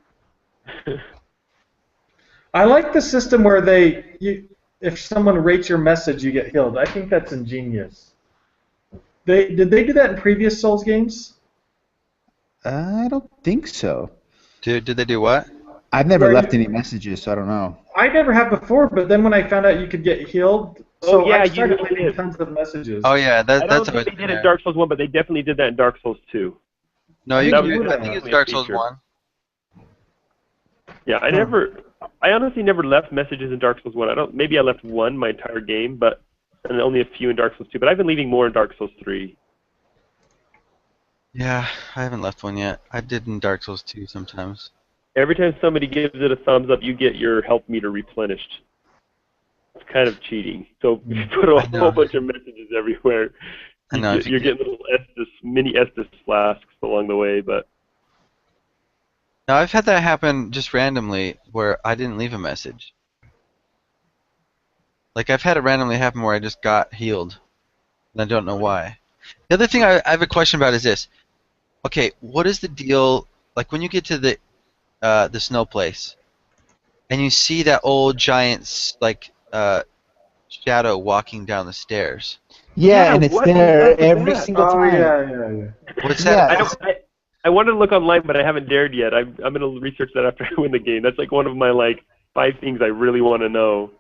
I like the system where if someone rates your message, you get healed. I think that's ingenious. Did they do that in previous Souls games? I don't think so. Did they do what? I've never left any messages, so I don't know. I never have before, but then when I found out you could get healed, so I started leaving tons of messages. Oh yeah, that's I don't think they did it in Dark Souls 1, but they definitely did that in Dark Souls 2. No, I think it's Dark Souls 1. Yeah, I honestly never left messages in Dark Souls 1. Maybe I left one my entire game, and only a few in Dark Souls 2, but I've been leaving more in Dark Souls 3. Yeah, I haven't left one yet. I did in Dark Souls 2 sometimes. Every time somebody gives it a thumbs up, you get your health meter replenished. It's kind of cheating. So if you put a whole bunch of messages everywhere, you're getting little mini Estus flasks along the way. But now I've had that happen just randomly where I didn't leave a message. Like I've had it randomly happen where I just got healed, and I don't know why. The other thing I have a question about is this. Okay, what is the deal? Like when you get to the snow place, and you see that old giant shadow walking down the stairs. Yeah, and it's there every single time. Yeah. What's that? Yeah, I wanted to look online, but I haven't dared yet. I'm going to research that after I win the game. That's like one of my 5 things I really want to know.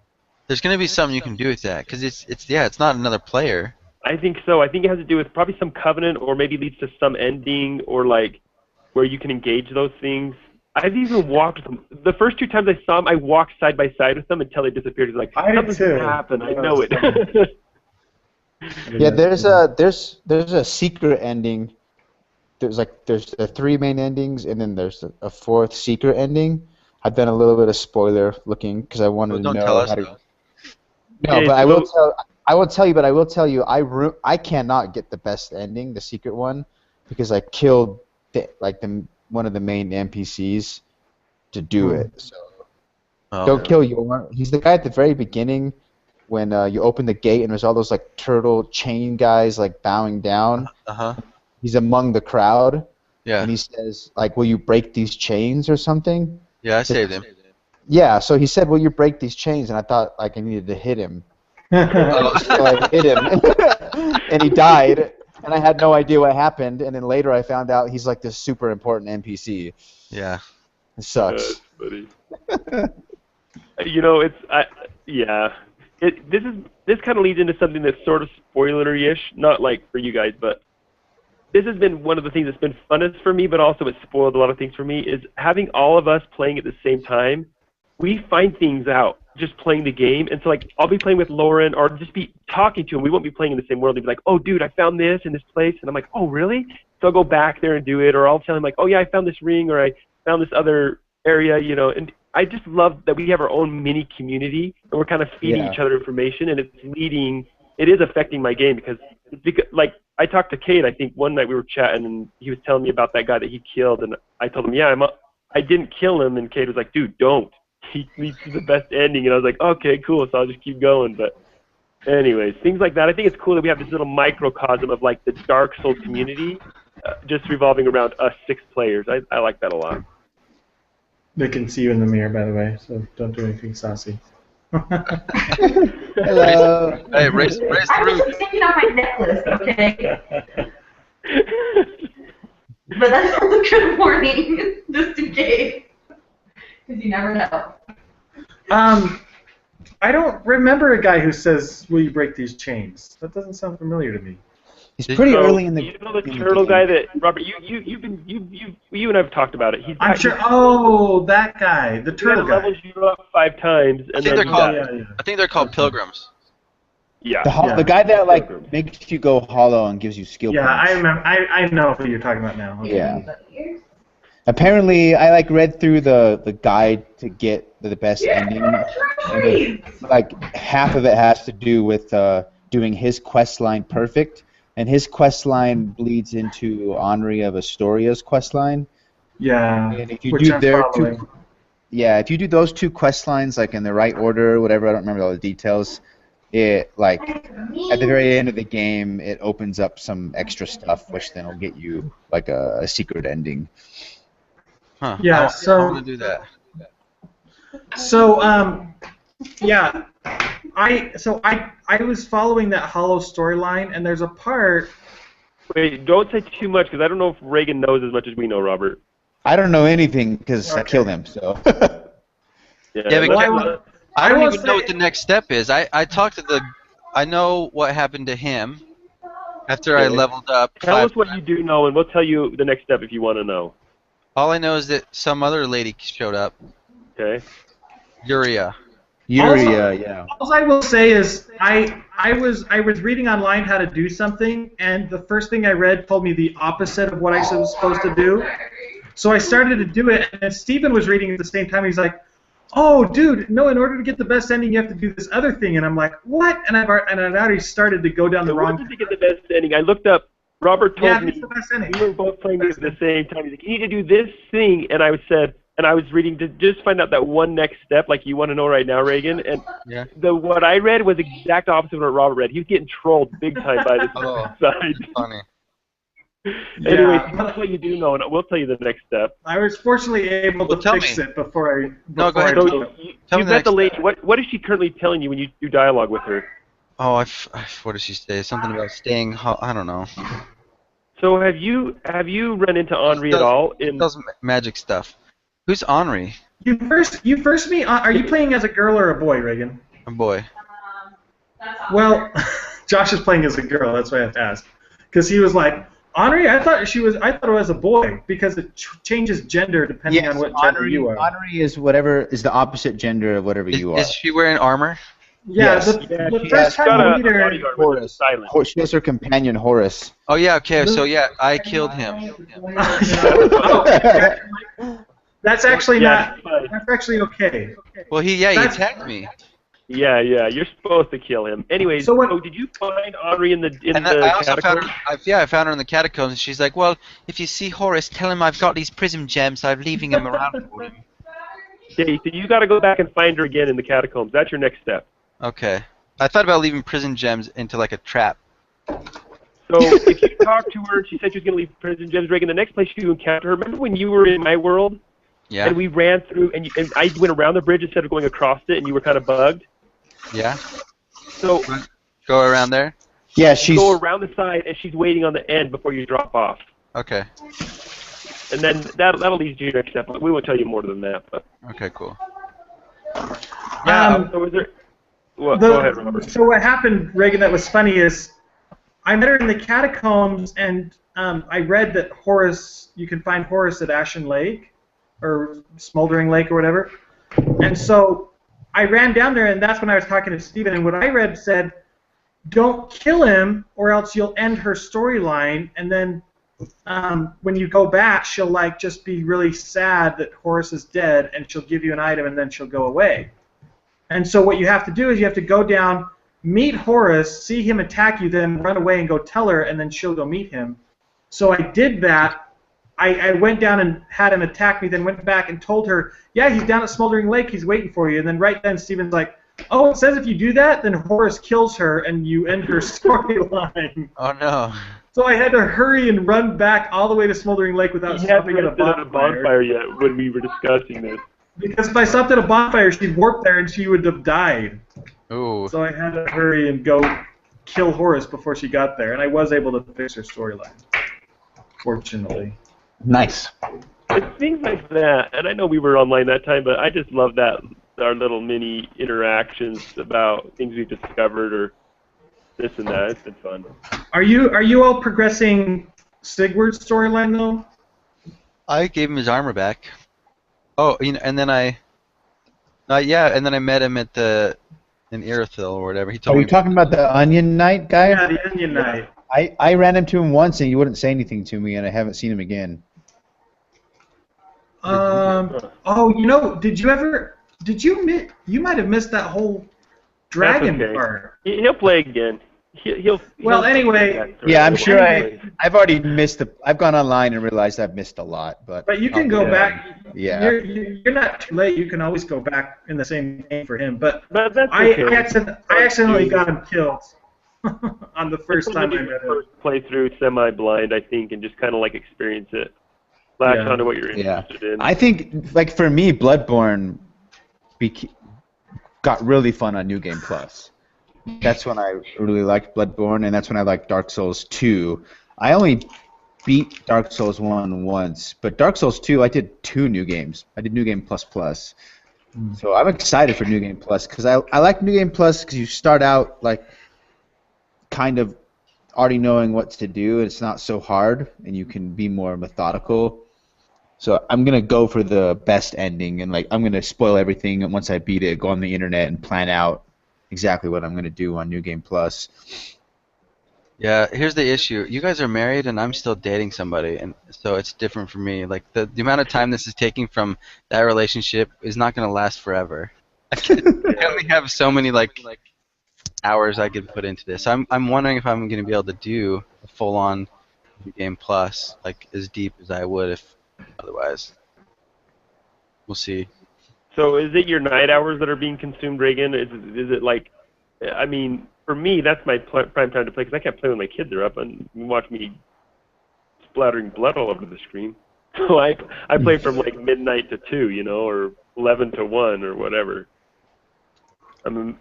There's going to be something you can do with that, because it's not another player. I think so. I think it has to do with probably some covenant, or maybe leads to some ending, or where you can engage those things. I've even walked with them. The first 2 times I saw them, I walked side by side with them until they disappeared. It's like, something's going to happen. I know it. Yeah, there's a secret ending. There's 3 main endings, and then there's a 4th secret ending. I've done a little bit of spoiler looking because I wanted to know how to. No, but I will tell. I will tell you, but I will tell you, I cannot get the best ending, the secret one, because I killed one of the main NPCs to do it. So don't kill Yorn. He's the guy at the very beginning when you open the gate and there's all those turtle chain guys bowing down. He's among the crowd. Yeah. And he says will you break these chains or something? Yeah, I saved him. Yeah, so he said, will you break these chains? And I thought I needed to hit him. So I hit him, and he died, and I had no idea what happened. And then later I found out he's this super important NPC. Yeah, it sucks. Buddy. This kind of leads into something that's sort of spoilery-ish, not for you guys, but this has been one of the things that's been funnest for me, but also it's spoiled a lot of things for me. Is having all of us playing at the same time. We find things out just playing the game, and so I'll be playing with Lauren or just be talking to him. We won't be playing in the same world. He'll be like, "Oh, dude, I found this in this place," and I'm like, "Oh, really?" So I'll go back there and do it, or I'll tell him "Oh yeah, I found this ring, or I found this other area," And I just love that we have our own mini community, and we're kind of feeding each other information, and it is affecting my game because I talked to Kate. I think one night we were chatting, and he was telling me about that guy that he killed, and I told him, "Yeah, I didn't kill him," and Kate was like, "Dude, don't. He leads to the best ending," and I was like, "Okay, cool." So I'll just keep going. But anyways, things like that. I think it's cool that we have this little microcosm of the Dark Souls community, just revolving around us 6 players. I like that a lot. They can see you in the mirror, by the way, so don't do anything saucy. Hello. Hey, race the roof. I'm just taking off my necklace, okay? But that's a good warning, just in case. Because you never know. I don't remember a guy who says, "Will you break these chains?" That doesn't sound familiar to me. He's pretty early in the. You know the turtle guy that Robert? You and I've talked about it. I'm sure. Oh, that guy, the turtle guy. Levels you up 5 times, and I think they're called pilgrims. Yeah. The guy that makes you go hollow and gives you skill points. Yeah, I remember. I know who you're talking about now. Okay. Yeah. Apparently, I read through the guide to get the best ending. And half of it has to do with doing his quest line perfect, and his quest line bleeds into Henri of Astoria's quest line. Yeah. And if you do if you do those 2 quest lines in the right order, whatever, I don't remember all the details. It at the very end of the game, it opens up some extra stuff, which then will get you a secret ending. Huh. Yeah, I want to do that. So, yeah, I was following that Hollow storyline, and there's a part. Wait, don't say too much, because I don't know if Reagan knows as much as we know, Robert. I don't know anything because I killed him. So. Yeah, Well, I don't even say- know what the next step is. I talked to the. I know what happened to him after I Okay. leveled up. Tell 5 us what you do know, and we'll tell you the next step if you want to know. All I know is that some other lady showed up. Okay. Yuria. Yeah. All I will say is I was reading online how to do something, and the first thing I read told me the opposite of what I was supposed to do. So I started to do it, and Steven was reading at the same time. He's like, "Oh, dude, no! In order to get the best ending, you have to do this other thing." And I'm like, "What?" And I've already started to go down the wrong. To get the best ending, I looked up. Robert told me the best ending. we were both playing it at the same time. He's like, "You need to do this thing," and I said, and I was reading to just find out that one next step, like you want to know right now, Reagan. And what I read was exact opposite of what Robert read. He was getting trolled big time by this side. Funny. Anyway, tell us what you do know, and we'll tell you the next step. I was fortunately able to fix it before I. No, go ahead. So you met the lady. What is she currently telling you when you do dialogue with her? Oh, what does she say? Something about staying. I don't know. So have you run into Henri at all? Does magic stuff. Who's Henri? You first meet. Are you playing as a girl or a boy, Reagan? A boy. Well, Josh is playing as a girl. That's why I have to ask, because he was like, Henri. I thought it was a boy because it changes gender depending on what gender you are. Henri is the opposite gender of whatever you are. Is she wearing armor? Yeah, Yes. the first time you meet her, Horace. She has her companion Horace. Oh yeah, okay. So yeah, I killed him. that's actually not. That's actually okay. Well, he attacked me. Yeah, you're supposed to kill him. Anyways, so did you find Henri in the catacombs? I found her in the catacombs, and she's like, well, if you see Horace, tell him I've got these prism gems, I'm leaving him around for him. Okay, so you got to go back and find her again in the catacombs. That's your next step. Okay. I thought about leaving prison gems into like a trap. So if you talk to her, she said she was going to leave prison gems, Reagan, the next place you encounter her, remember when you were in my world? Yeah. And we ran through, and I went around the bridge instead of going across it, and you were kind of bugged? Yeah. So go around there? Yeah, go around the side, and she's waiting on the end before you drop off. Okay. And then that'll lead you to your next step. We won't tell you more than that. But. Okay, cool. Yeah. So was there? Well, go ahead, Robert. So what happened, Reagan, that was funny is I met her in the catacombs, and I read that you can find Horace at Ashen Lake, or Smoldering Lake, or whatever. And so I ran down there, and that's when I was talking to Steven, and what I read said, don't kill him, or else you'll end her storyline, and then when you go back, she'll just be really sad that Horace is dead, and she'll give you an item, and then she'll go away. And so what you have to do is you have to go down, meet Horace, see him attack you, then run away and go tell her, and then she'll go meet him. So I did that. I went down and had him attack me, then went back and told her, yeah, he's down at Smoldering Lake, he's waiting for you. And then right then Steven's like, oh, it says if you do that, then Horace kills her and you end her storyline. Oh, no. So I had to hurry and run back all the way to Smoldering Lake without stopping at a bonfire. Yet when we were discussing this. Because if I stopped at a bonfire, she'd warp there and she would have died. Ooh. So I had to hurry and go kill Horace before she got there, and I was able to fix her storyline, fortunately. Nice. It's things like that, and I know we were online that time, but I just love that, our little mini interactions about things we've discovered or this and that. It's been fun. Are you all progressing Sigward's storyline, though? I gave him his armor back. Oh, and then I met him at in Irithyll or whatever. He told me. Are me. you talking about the Onion Knight guy? Yeah, the Onion Knight. I ran into him once and he wouldn't say anything to me, and I haven't seen him again. You might have missed that whole dragon part. He'll play again. Anyway. Yeah, I'm sure I've already missed I've gone online and realized I've missed a lot, but you can go back. Yeah. You're not too late. You can always go back in the same game for him. But that's okay. I accidentally got him killed on the first time I met him. First playthrough semi-blind, I think, and just kind of experience it. Latch onto what you're interested in. I think, for me, Bloodborne got really fun on New Game Plus. That's when I really liked Bloodborne, and that's when I liked Dark Souls 2. I only beat Dark Souls 1 once, but Dark Souls 2, I did 2 new games. I did New Game Plus Plus. So I'm excited for New Game Plus because I like New Game Plus because you start out like kind of already knowing what to do. It's not so hard, and you can be more methodical. So I'm gonna go for the best ending, and like I'm gonna spoil everything. And once I beat it, go on the internet and plan out exactly what I'm gonna do on New Game Plus. Yeah, here's the issue. You guys are married, and I'm still dating somebody, and so it's different for me. Like the amount of time this is taking from that relationship is not gonna last forever. I only have so many like hours I could put into this. I'm wondering if I'm gonna be able to do a full-on New Game Plus like as deep as I would if otherwise. We'll see. So is it your night hours that are being consumed, Reagan? Is it like, I mean, for me, that's my prime time to play because I can't play when my kids are up and watch me splattering blood all over the screen. So I play from like midnight to 2, you know, or 11 to 1 or whatever. I mean,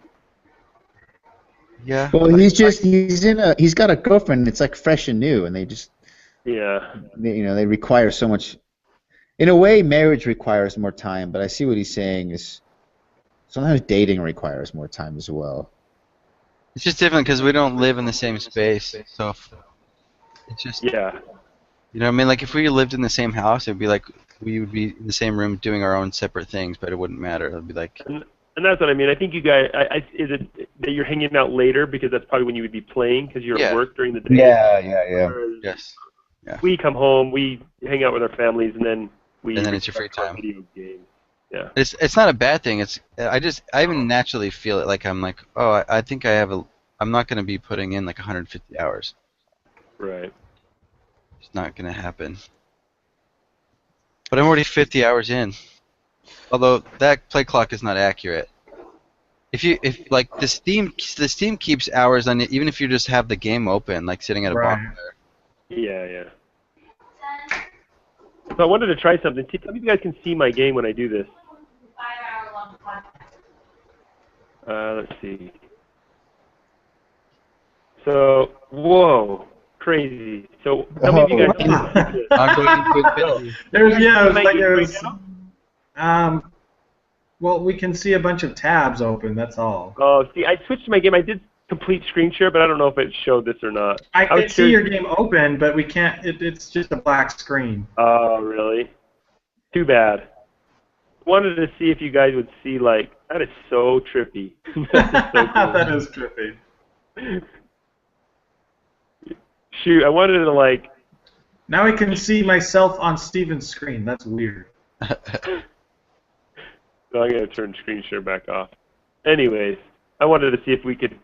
Yeah. Well, he's got a girlfriend. It's like fresh and new, and they require so much. In a way, marriage requires more time, but I see what he's saying is sometimes dating requires more time as well. It's just different because we don't live in the same space, so it's just You know what I mean? Like if we lived in the same house, it'd be like we would be in the same room doing our own separate things, but it wouldn't matter. It'd be like. And that's what I mean. I think you guys, is it that you're hanging out later because that's probably when you would be playing because you're at work during the day? Yeah. Yes. Yeah. We come home, we hang out with our families, and then it's your free time. Video games. Yeah. It's not a bad thing. I even naturally feel it. Like I'm like, oh, I think I'm not gonna be putting in like 150 hours. Right. It's not gonna happen. But I'm already 50 hours in. Although that play clock is not accurate. If like the Steam keeps hours on it, even if you just have the game open, like sitting at a bonfire. Yeah. So I wanted to try something. See, some of you guys can see my game when I do this. 5-hour-long podcast. Let's see. So, whoa, crazy. So, how many of you guys can see this? I'm going to There's well, we can see a bunch of tabs open. That's all. Oh, see, I switched to my game. I did complete screen share, but I don't know if it showed this or not. I can see your game open, but we can't. It's just a black screen. Oh, really? Too bad. Wanted to see if you guys would see, like, that is so trippy. That is so cool. That is trippy. Shoot, I wanted to, like... Now I can see myself on Steven's screen. That's weird. So I'm going to turn screen share back off. Anyways, I wanted to see if we could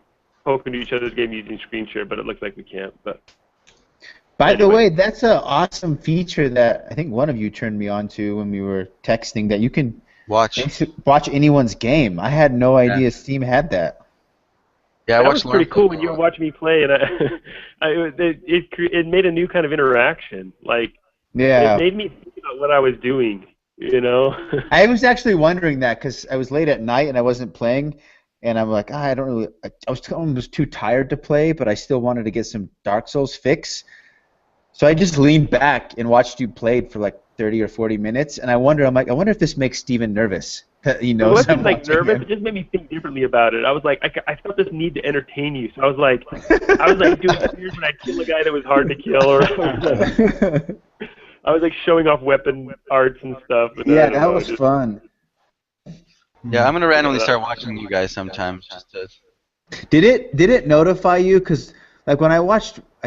poke into each other's game using screen share, but it looks like we can't. But By the way, that's an awesome feature that I think one of you turned me on to when we were texting, that you can watch anyone's game. I had no idea Steam had that. Yeah, that was pretty cool when you watch me play, and it made a new kind of interaction. Like, it made me think about what I was doing. You know, I was actually wondering that because I was late at night and I wasn't playing, and I'm like, I don't really. I was almost too tired to play, but I still wanted to get some Dark Souls fix. So I just leaned back and watched you play for like 30 or 40 minutes, and I wonder if this makes Steven nervous. It wasn't like nervous. It just made me think differently about it. I was like, I felt this need to entertain you, so I was like doing weird when I'd kill a guy that was hard to kill, or. I was like showing off weapon arts and stuff. Yeah, that was fun. Yeah, I'm gonna randomly start watching you guys sometimes. Just to... Did it notify you? Because like when I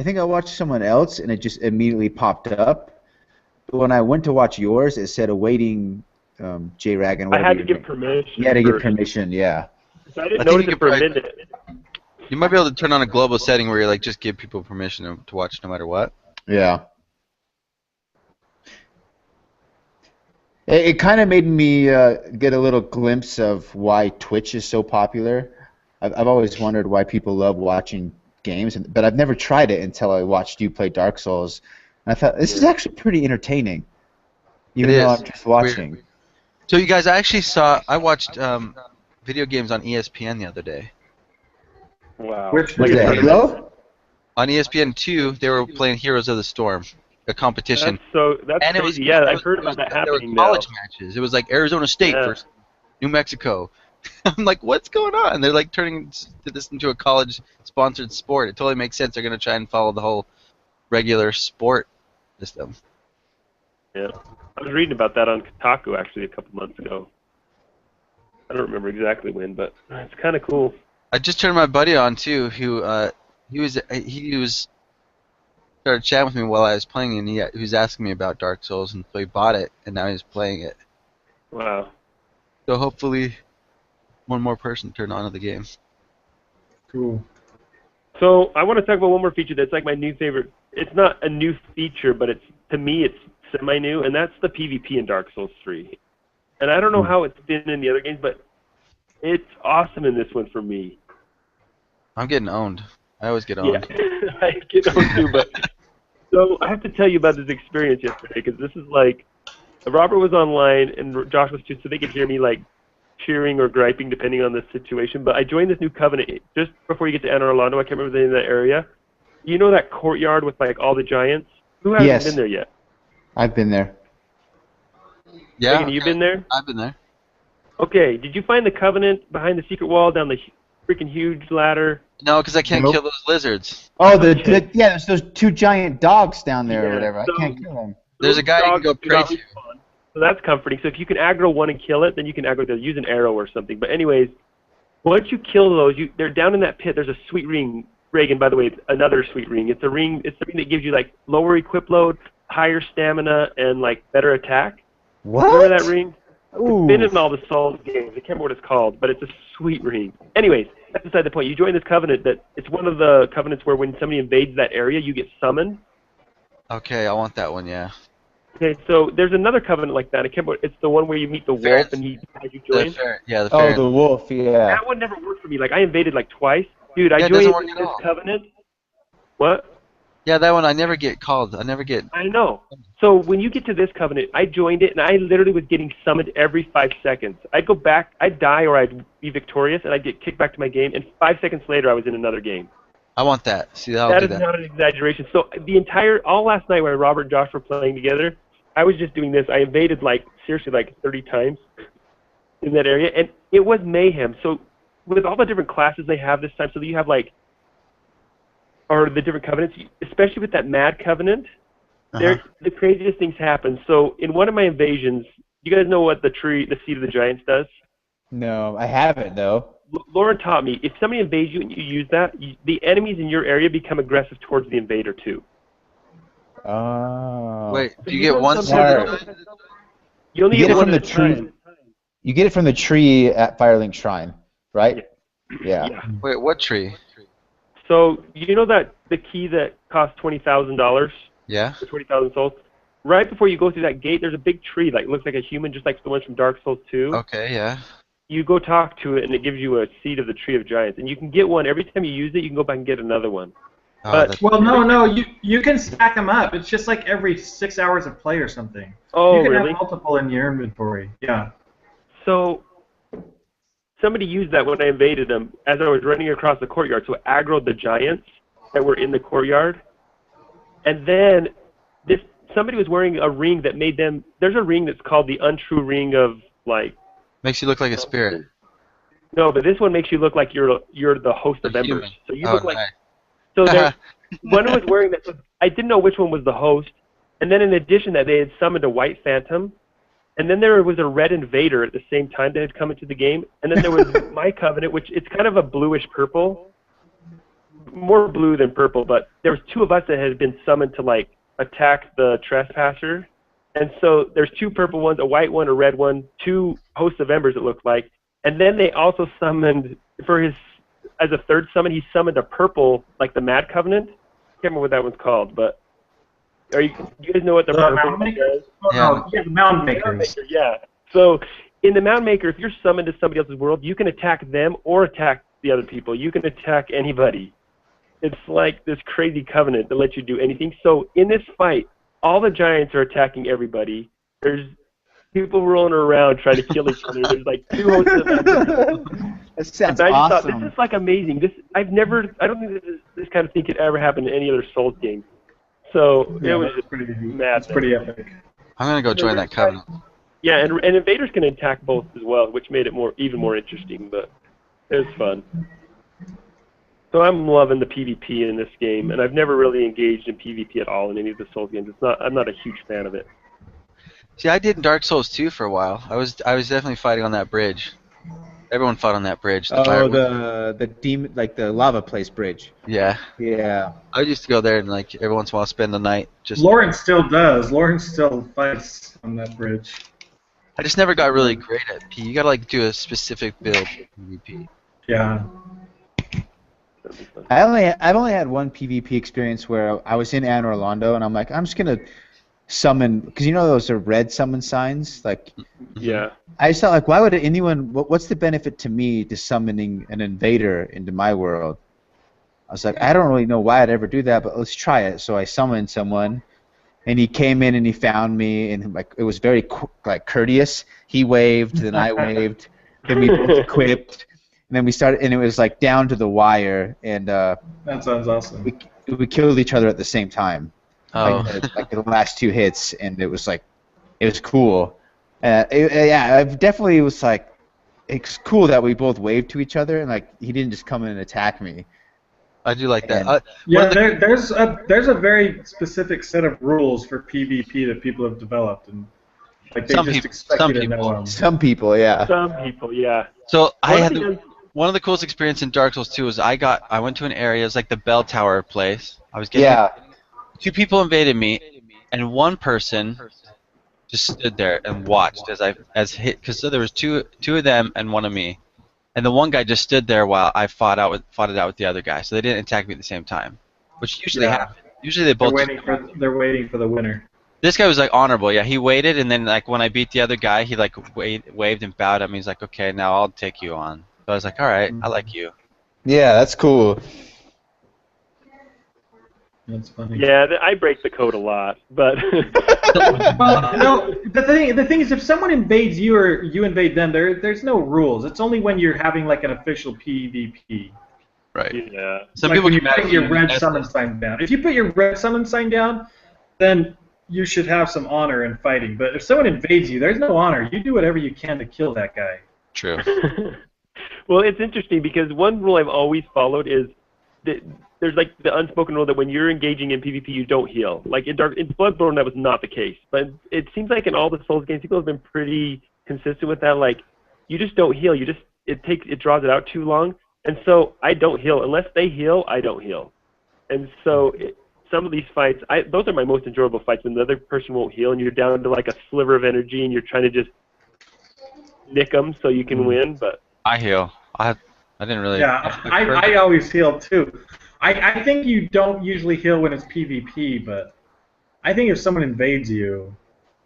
think I watched someone else and it just immediately popped up. But when I went to watch yours, it said awaiting JRAG and whatever. I had to give permission. You had to give permission, yeah. So I didn't notice it for a minute. You might be able to turn on a global setting where you like just give people permission to watch no matter what. Yeah. It kind of made me get a little glimpse of why Twitch is so popular. I've always wondered why people love watching games, but I've never tried it until I watched you play Dark Souls. And I thought, this is actually pretty entertaining, even though I'm just watching. Weird. So you guys, I watched video games on ESPN the other day. Wow. Which was it, Halo? On ESPN2, they were playing Heroes of the Storm. A competition. That's crazy. Yeah, I've heard about that happening. There were college matches. It was like Arizona State versus New Mexico. I'm like, what's going on? They're like turning this into a college-sponsored sport. It totally makes sense. They're going to try and follow the whole regular sport system. Yeah. I was reading about that on Kotaku actually a couple months ago. I don't remember exactly when, but it's kind of cool. I just turned my buddy on too, who he was started chatting with me while I was playing, and he was asking me about Dark Souls, and so he bought it, and now he's playing it. Wow. So hopefully, one more person turned on to the game. Cool. So I want to talk about one more feature that's like my new favorite. It's not a new feature, but to me it's semi-new, and that's the PvP in Dark Souls 3. And I don't know how it's been in the other games, but it's awesome in this one for me. I'm getting owned. I always get owned. Yeah, I get owned too, but so I have to tell you about this experience yesterday, because this is like, Robert was online and Josh was too, so they could hear me like cheering or griping depending on the situation. But I joined this new covenant just before you get to Anne Orlando. I can't remember the name of that area. You know that courtyard with like all the giants? Who hasn't been there yet? I've been there. Yeah. Megan, you been there? I've been there. Okay. Did you find the covenant behind the secret wall down the freaking huge ladder? No, because I can't kill those lizards. Oh, there's those two giant dogs down there or whatever. So I can't kill them. There's a guy you can go pray to. So that's comforting. So if you can aggro one and kill it, then you can aggro the use an arrow or something. But anyways, once you kill those, they're down in that pit. There's a sweet ring. Reagan, by the way, it's another sweet ring. It's a ring. It's the ring that gives you like lower equip load, higher stamina, and like better attack. What? Remember that ring? Ooh. It's been in all the Souls games. I can't remember what it's called, but it's a sweet ring. Anyways, that's beside the point. You join this covenant that it's one of the covenants where when somebody invades that area, you get summoned. Okay, I want that one, yeah. Okay, so there's another covenant like that. I can't remember. It's the one where you meet the wolf and he has you join. The Oh, the wolf, yeah. That one never worked for me. Like I invaded like twice. Dude, I it joined doesn't work at this all. covenant. What? Yeah, that one I never get called. I never get... I know. So when you get to this covenant, I joined it, and I literally was getting summoned every 5 seconds. I'd go back, I'd die, or I'd be victorious, and I'd get kicked back to my game, and 5 seconds later, I was in another game. I want that. See, I'll That do is that. not an exaggeration. So all last night when Robert and Josh were playing together, I was just doing this. I invaded, like, seriously, like 30 times in that area, and it was mayhem. So with all the different classes they have this time, so that you have, like, or the different covenants, especially with that Mad Covenant, the craziest things happen. So in one of my invasions, you guys know what the Seed of the Giants does? No, I haven't though. Lauren taught me, if somebody invades you and you use that, the enemies in your area become aggressive towards the invader too. Oh. Wait, do you get one seed? You only get it one from the at a tree. time. You get it from the tree at Firelink Shrine, right? Yeah. Wait, what tree? So you know that the key that costs $20,000? Yeah. For 20,000 souls? Right before you go through that gate, there's a big tree that looks like a human, just like the ones from Dark Souls 2. Okay, yeah. You go talk to it, and it gives you a seed of the Tree of Giants. And you can get one. Every time you use it, you can go back and get another one. Well, no, you can stack them up. It's just like every 6 hours of play or something. Oh, you can really? have multiple in your inventory. Yeah. So somebody used that when I invaded them as I was running across the courtyard. So it aggroed the giants that were in the courtyard. And then somebody was wearing a ring that made them... There's a ring that's called the Untrue Ring of, like... Makes you look like a spirit. No, but this one makes you look like you're the host of Embers. Human. So you look like... Nice. So one was wearing that. So I didn't know which one was the host. And then in addition to that, they had summoned a white phantom. And then there was a red invader at the same time that had come into the game. And then there was my covenant, which it's kind of a bluish purple. More blue than purple, but there was two of us that had been summoned to like attack the trespasser. And so there's two purple ones, a white one, a red one, two hosts of embers it looked like. And then they also summoned as a third summon, he summoned a purple, like the Mad Covenant. I can't remember what that one's called, but do you guys know what the purple one does? Yeah, the Mound Makers. Yeah. So in the Mound Maker, if you're summoned to somebody else's world, you can attack them or attack the other people. You can attack anybody. It's like this crazy covenant that lets you do anything. So in this fight, all the giants are attacking everybody. There's people rolling around trying to kill each other. There's like two hosts of embers. That sounds I just awesome. thought, this is like amazing. I don't think this kind of thing could ever happen in any other Souls game. So it was just pretty mad. It's pretty epic. I'm gonna go join that covenant. Yeah, and invaders can attack both as well, which made it even more interesting. But it was fun. So I'm loving the PvP in this game, and I've never really engaged in PvP at all in any of the Souls games. I'm not a huge fan of it. See, I did Dark Souls 2 for a while. I was definitely fighting on that bridge. Everyone fought on that bridge. The demon, like the lava place bridge. Yeah. Yeah. I used to go there and like every once in a while spend the night. Lawrence still does. Lawrence still fights on that bridge. I just never got really great at P. You gotta like do a specific build for PvP. Yeah. I've only had one PvP experience where I was in Anne Orlando and I'm like, I'm just gonna summon, because you know those are red summon signs, like. Yeah. I just thought, like, why would anyone? What's the benefit to me to summoning an invader into my world? I was like, I don't really know why I'd ever do that, but let's try it. So I summoned someone, and he came in and he found me, and like it was very like courteous. He waved, then I waved, then we both equipped, and then we started, and it was like down to the wire, and that sounds awesome. We killed each other at the same time, Oh. like the last two hits, and it was cool. Yeah, I definitely was like, it's cool that we both waved to each other, and like he didn't just come in and attack me. I do like that. Yeah, there's a very specific set of rules for PvP that people have developed, and like they expect you to know them. Some people, yeah. Some people, yeah. So I had one of the coolest experiences in Dark Souls 2 was I went to an area, it was like the bell tower place. I was getting two people invaded me, and one person just stood there and watched as hit, because there was two of them and one of me, and the one guy just stood there while I fought it out with the other guy. So they didn't attack me at the same time, which usually happens. Usually they both. They're waiting for the winner. This guy was like honorable. Yeah, he waited, and then like when I beat the other guy, he like waved and bowed at me. He's like, okay, now I'll take you on. So I was like, all right, I like you. Yeah, that's cool. That's funny. Yeah, I break the code a lot, but. Well, no. The thing is, if someone invades you or you invade them, there's no rules. It's only when you're having like an official PvP. Right. Yeah. Some like people when you get mad put at your you red and summon sign down. If you put your red summon sign down, then you should have some honor in fighting. But if someone invades you, there's no honor. You do whatever you can to kill that guy. True. Well, it's interesting because one rule I've always followed is that there's like the unspoken rule that when you're engaging in PvP, you don't heal. Like in Bloodborne, that was not the case. But it seems like in all the Souls games, people have been pretty consistent with that. Like, you just don't heal. It draws it out too long. And so I don't heal. Unless they heal, I don't heal. And so some of these fights, those are my most enjoyable fights, when the other person won't heal and you're down to like a sliver of energy and you're trying to just nick them so you can win. But I heal. I didn't really. Yeah, I always heal too. I think you don't usually heal when it's PvP, but I think if someone invades you,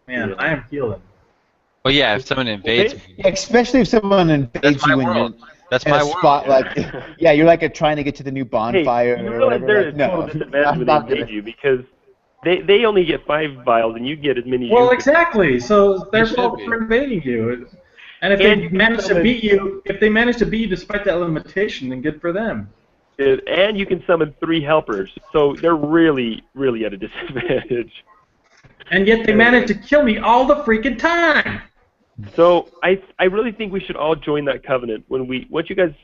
man, I am healing. Well, yeah, if someone invades me. Yeah, especially if someone invades you when you're That's in my a world. spot like, yeah, you're like trying to get to the new bonfire you or realize whatever. there's Like, a total no, disadvantage I'm when not they invade you because they only get 5 vials and you get as many as Well, you exactly. So they're should fault be. for invading you. And if they manage to beat you, despite that limitation, then good for them. And you can summon 3 helpers, so they're really, really at a disadvantage. And yet they manage to kill me all the freaking time. So I really think we should all join that covenant. Once you guys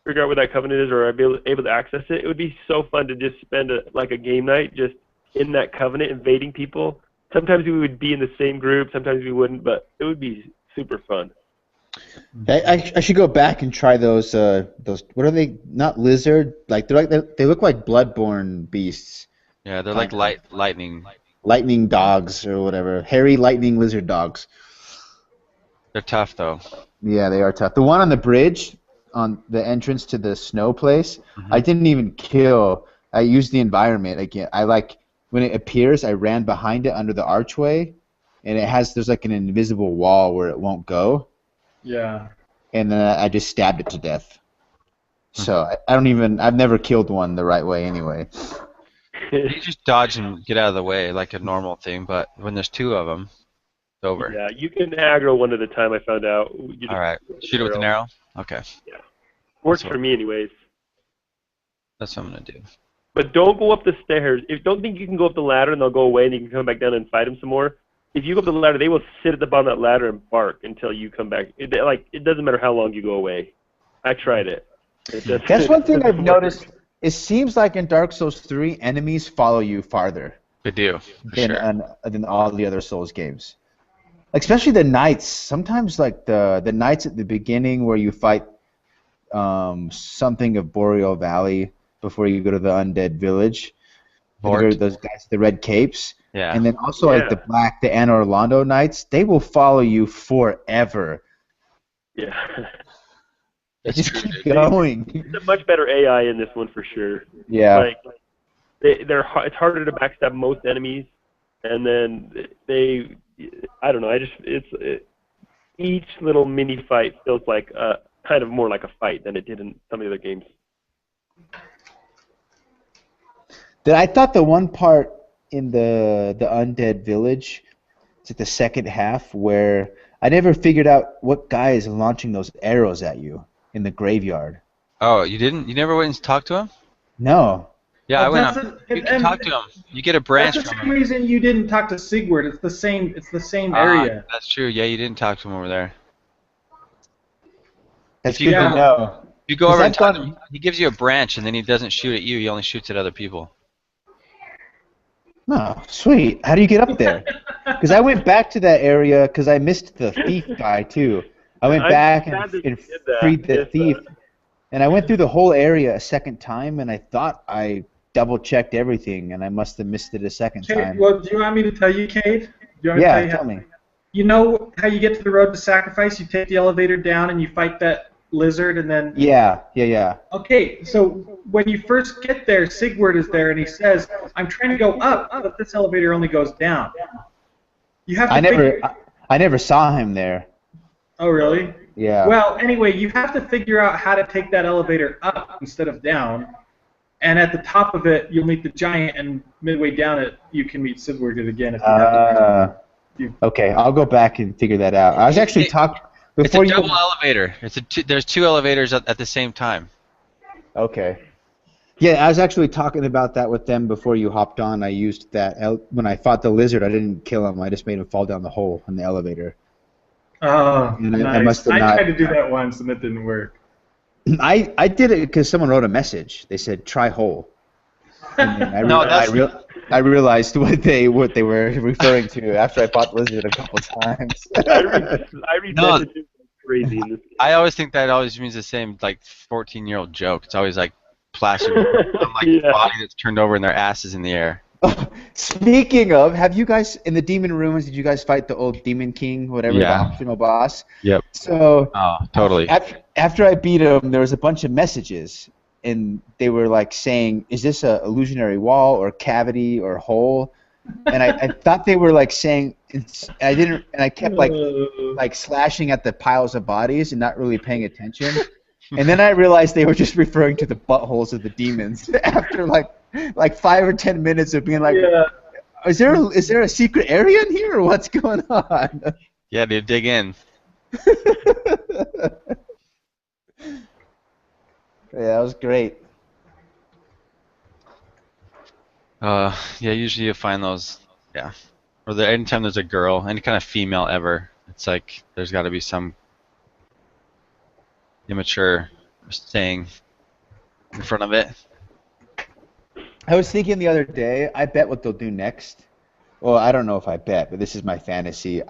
figure out what that covenant is or are able to access it, it would be so fun to just spend a game night just in that covenant invading people. Sometimes we would be in the same group, sometimes we wouldn't, but it would be super fun. I should go back and try those what are they? Not lizard, like they look like bloodborne beasts. Yeah, they're like lightning. Lightning dogs or whatever. Hairy lightning lizard dogs. They're tough though. Yeah, they are tough. The one on the bridge on the entrance to the snow place, I didn't even kill. I used the environment again. I like when it appears, I ran behind it under the archway, and there's like an invisible wall where it won't go. Yeah. And then I just stabbed it to death. So I've never killed one the right way anyway. You just dodge and get out of the way like a normal thing, but when there's 2 of them, it's over. Yeah, you can aggro one at a time, I found out. All right. Shoot it with an arrow? Okay. Yeah. Works for me anyways. That's what I'm going to do. But don't go up the stairs. Don't think you can go up the ladder and they'll go away and you can come back down and fight them some more. if you go up the ladder, they will sit at the bottom of that ladder and bark until you come back. It doesn't matter how long you go away. I tried it. That's one thing I've noticed. It seems like in Dark Souls 3, enemies follow you farther. They do, than all the other Souls games. Like, especially the knights. Sometimes, like, the knights at the beginning where you fight something of Boreal Valley before you go to the undead village. Those guys with the red capes. Yeah. And then also, like, the Anne Orlando knights, they will follow you forever. Yeah. They just keep going. It's a much better AI in this one for sure. Yeah. Like, it's harder to backstab most enemies, and then I don't know. Each little mini fight feels like kind of more like a fight than it did in some of the other games. I thought the one part in the undead village, it's at the second half, where I never figured out what guy is launching those arrows at you in the graveyard. Oh, you didn't? You never went and talked to him? No. Yeah, I went up. You can talk to him. You get a branch That's the from same him. reason you didn't talk to Sigward. It's the same area. That's true. Yeah, you didn't talk to him over there. That's good to know. If you go over and talk to him, he gives you a branch, and then he doesn't shoot at you. He only shoots at other people. Oh, sweet. How do you get up there? Because I went back to that area because I missed the thief guy, too. I went back and freed the thief. And I went through the whole area a second time, and I thought I double-checked everything, and I must have missed it a second time. Well, do you want me to tell you, Cade? Tell me. You know how you get to the road to sacrifice? You take the elevator down and you fight that lizard, and then... Yeah. Okay, so when you first get there, Sigward is there, and he says, I'm trying to go up, but this elevator only goes down. You have to I never saw him there. Oh, really? Yeah. Well, anyway, you have to figure out how to take that elevator up instead of down. And at the top of it, you'll meet the giant, and midway down it, you can meet Sigward again if you have to. Okay, I'll go back and figure that out. I was actually talking before It's a double elevator. There's two elevators at the same time. Okay. Yeah, I was actually talking about that with them before you hopped on. I used that when I fought the lizard. I didn't kill him. I just made him fall down the hole in the elevator. Oh, and nice. I tried to do that once, and it didn't work. I did it because someone wrote a message. They said, try hole. And I realized what they were referring to after I fought lizard a couple times. I read messages crazy in this game. I always think that always means the same, like, 14-year-old joke. It's always like flashing a body that's turned over and their ass is in the air. Speaking of, have you guys, in the demon rooms, did you guys fight the old Demon King, whatever, the optional boss? Yep. So, totally. After I beat him, there was a bunch of messages, and they were like saying, is this a illusionary wall or cavity or hole? And I thought they were like saying, I kept like slashing at the piles of bodies and not really paying attention. And then I realized they were just referring to the buttholes of the demons after like 5 or 10 minutes of being like, is there a secret area in here, or what's going on? Yeah, dude, dig in. Yeah, that was great. Usually you find those, or anytime there's a girl, any kind of female ever, it's like there's got to be some immature saying in front of it. I was thinking the other day, I bet what they'll do next. Well, I don't know if I bet, but this is my fantasy.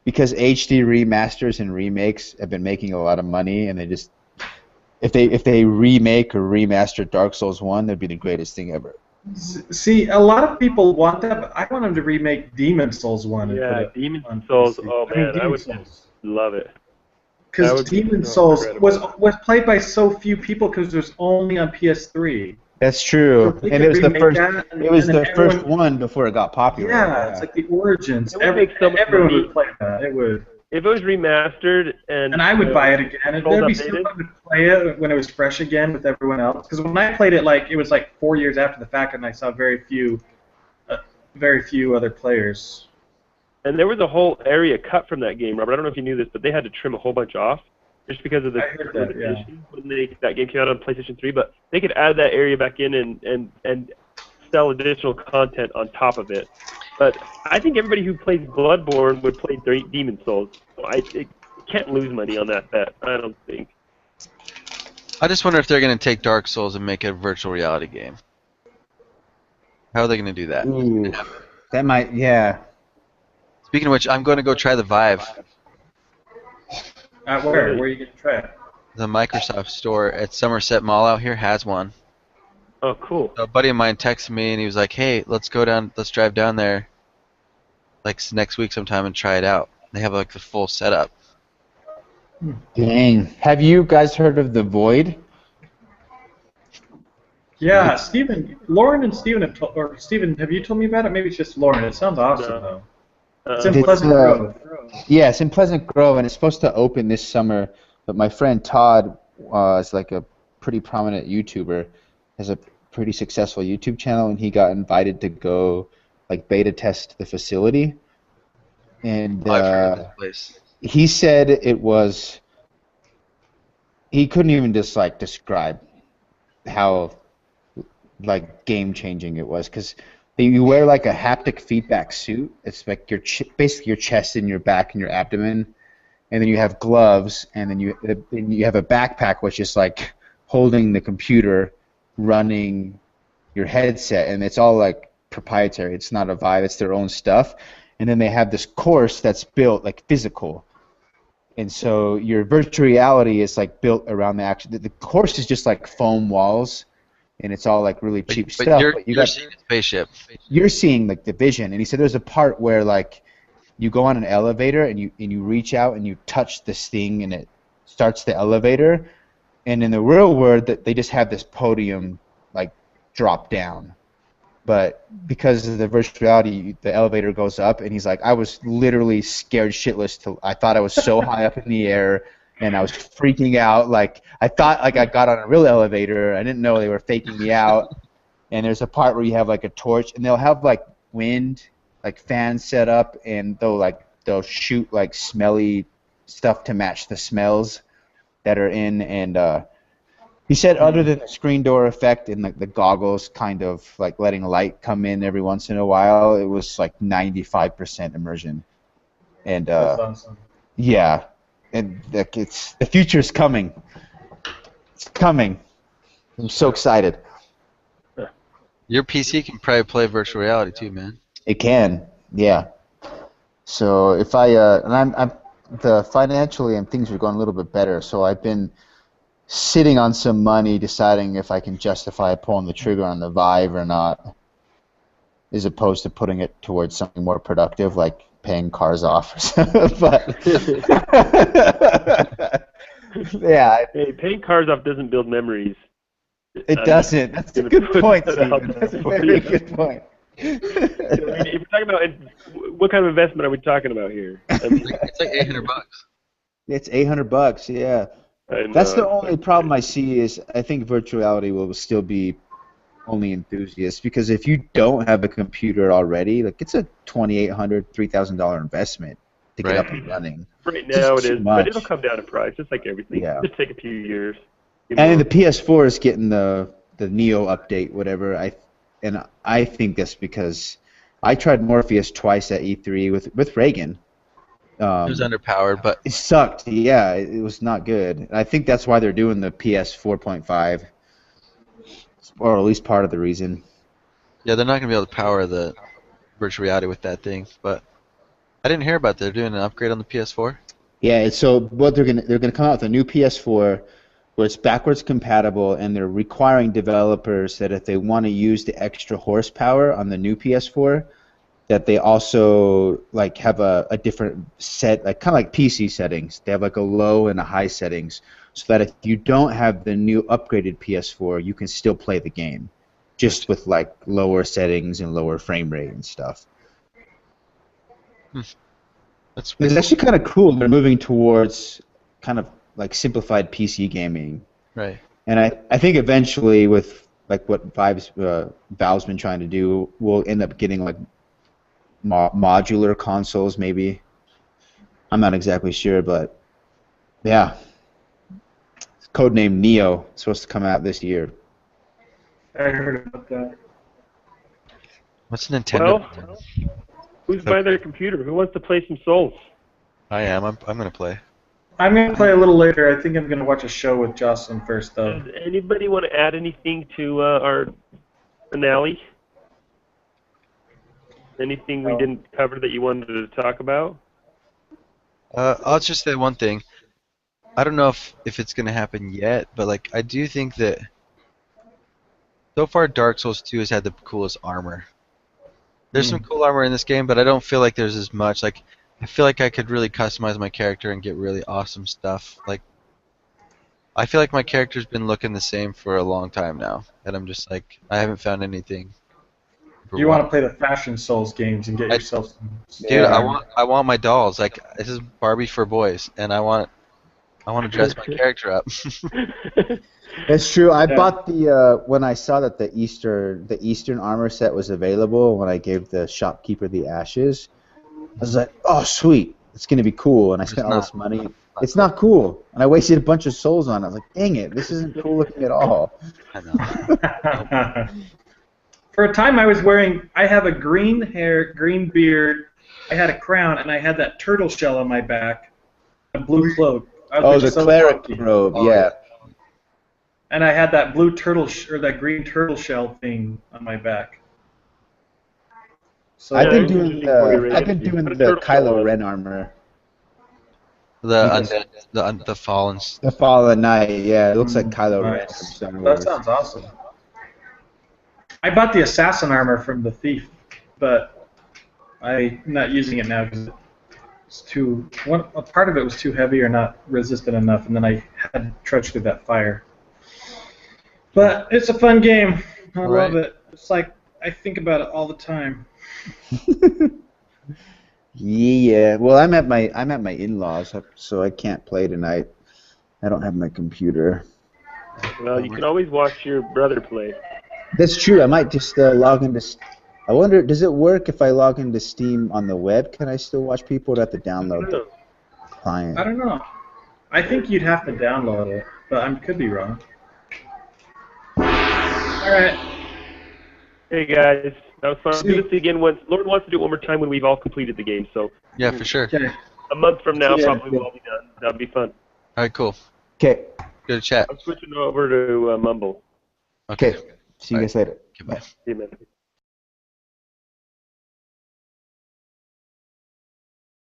Because HD remasters and remakes have been making a lot of money, and they just, if they remake or remaster Dark Souls 1, that'd be the greatest thing ever. See, a lot of people want that, but I want them to remake Demon Souls 1. Yeah, Demon Souls. Oh man, I would love it. Because Demon Souls was played by so few people because it was only on PS3. That's true, and it was the first. It was the first one before it got popular. Yeah, it's like the origins. Everyone would play that. It would. If it was remastered and I would buy it again. It'd be so fun to play it when it was fresh again with everyone else. Because when I played it, it was 4 years after the fact, and I saw very few other players. And there was a whole area cut from that game, Robert. I don't know if you knew this, but they had to trim a whole bunch off just because of the limitations when that game came out on PlayStation 3. But they could add that area back in and sell additional content on top of it. But I think everybody who plays Bloodborne would play Demon Souls. So it can't lose money on that bet. I don't think. I just wonder if they're going to take Dark Souls and make it a virtual reality game. How are they going to do that? Ooh, that might, yeah. Speaking of which, I'm going to go try the Vive. Where? Where are you going to try it? The Microsoft store at Somerset Mall out here has one. Oh, cool. So a buddy of mine texted me and he was like, "Hey, let's drive down there, like next week sometime and try it out." They have like the full setup. Dang. Have you guys heard of the Void? Yeah, Lauren and Steven have or Steven, have you told me about it? Maybe it's just Lauren. It sounds awesome though. It's in Pleasant Grove. Yeah, it's in Pleasant Grove, and it's supposed to open this summer. But my friend Todd is like a pretty prominent YouTuber, has a pretty successful YouTube channel, and he got invited to go like beta test the facility. And I've heard of this place. he said it was. He couldn't even just like describe how like game changing it was, because you wear like a haptic feedback suit. It's like basically your chest and your back and your abdomen, and then you have gloves, and then you have a backpack which is like holding the computer, running your headset, and it's all like proprietary. It's not a Vive, it's their own stuff. And then they have this course that's built like physical. And so your virtual reality is like built around the action. The course is just like foam walls, and it's all like really cheap stuff. But you're seeing a spaceship. You're seeing like the vision. And he said there's a part where like you go on an elevator and you reach out and you touch this thing and it starts the elevator. And in the real world, they just have this podium like drop down. But because of the virtual reality, the elevator goes up, and he's like, I was literally scared shitless. I thought I was so high up in the air, and I was freaking out. Like I thought like I got on a real elevator. I didn't know they were faking me out. And there's a part where you have like a torch, and they'll have like wind, like fans set up, and they'll shoot like smelly stuff to match the smells that are in. And he said other than the screen door effect and like the goggles kind of like letting light come in every once in a while, it was like 95% immersion. And That's awesome. yeah, and like the future's coming. It's coming. I'm so excited. Your PC can probably play virtual reality too, man. It can, yeah. So if I and I'm financially and things are going a little bit better, so I've been sitting on some money deciding if I can justify pulling the trigger on the Vive or not, as opposed to putting it towards something more productive like paying cars off or something. But yeah. Hey, paying cars off doesn't build memories. It doesn't. That's a good point, Stephen. That's a very good point. If we're talking about what kind of investment are we talking about here? I mean, it's like $800. It's $800, yeah. That's the only problem I see is I think virtual reality will still be only enthusiasts, because if you don't have a computer already, like it's a $2,800, $3,000 investment to get up and running. Right now it is, but it'll come down in price, just like everything. Yeah. It'll take a few years. And the PS4 is getting the Neo update, whatever. I think that's because I tried Morpheus twice at E3 with Reagan. It was underpowered, but it sucked. Yeah, it was not good. And I think that's why they're doing the PS 4.5, or at least part of the reason. Yeah, they're not gonna be able to power the virtual reality with that thing. But I didn't hear about they're doing an upgrade on the PS4. Yeah, so what they're gonna come out with a new PS4 where it's backwards compatible, and they're requiring developers that if they want to use the extra horsepower on the new PS4, that they also like have a different set, like kind of like PC settings. They have like a low and a high settings, so that if you don't have the new upgraded PS4, you can still play the game, just with like lower settings and lower frame rate and stuff. It's actually kind of cool. They're moving towards kind of like simplified PC gaming. Right. And I think eventually with like what Valve's been trying to do, we'll end up getting like modular consoles, maybe. I'm not exactly sure, but yeah. It's codename Neo. It's supposed to come out this year. I heard about that. What's Nintendo? Well, Who's by their computer? Who wants to play some Souls? I am. I'm gonna play. I'm going to play a little later. I think I'm going to watch a show with Jocelyn first, though. Does anybody want to add anything to our finale? Anything we didn't cover that you wanted to talk about? I'll just say one thing. I don't know if it's gonna happen yet, but like I do think that so far Dark Souls 2 has had the coolest armor. There's some cool armor in this game, but I don't feel like there's as much. Like I feel like I could really customize my character and get really awesome stuff. Like I feel like my character's been looking the same for a long time now, and I'm just like I haven't found anything. You want to play the Fashion Souls games and get yourself some... Dude, I want my dolls. Like this is Barbie for boys, and I want to dress my character up. It's true. I bought the when I saw that the Eastern armor set was available. When I gave the shopkeeper the ashes, I was like, "Oh, sweet! It's gonna be cool." And I spent all this money. It's not cool, and I wasted a bunch of souls on it. I was like, "Dang it! This isn't cool looking at all." I know. For a time, I have a green hair, green beard, I had a crown, and I had that turtle shell on my back, a blue cloak. Oh, the cleric robe, yeah. And I had that blue turtle, or that green turtle shell thing on my back. So I've been doing the Kylo Ren armor. The fallen. The Fallen Knight, yeah. It looks like Kylo Ren from Star Wars. That sounds awesome. I bought the assassin armor from the thief, but I'm not using it now because it's too. A part of it was too heavy or not resistant enough, and then I had to trudge through that fire. But it's a fun game. I love it. It's like I think about it all the time. Yeah. Well, I'm at my in-laws, so I can't play tonight. I don't have my computer. Well, you can always watch your brother play. That's true. I might just log into. I wonder, does it work if I log into Steam on the web? Can I still watch people, or do I have to download the client? I don't know. I think you'd have to download it, but I could be wrong. All right. Hey guys, that was fun. Do this again once. Lord wants to do it one more time when we've all completed the game. So yeah, for sure. Okay. A month from now, probably we'll all be done. That'll be fun. All right, cool. Okay. Good chat. I'm switching over to Mumble. Okay. See you guys later. Goodbye. See you, man.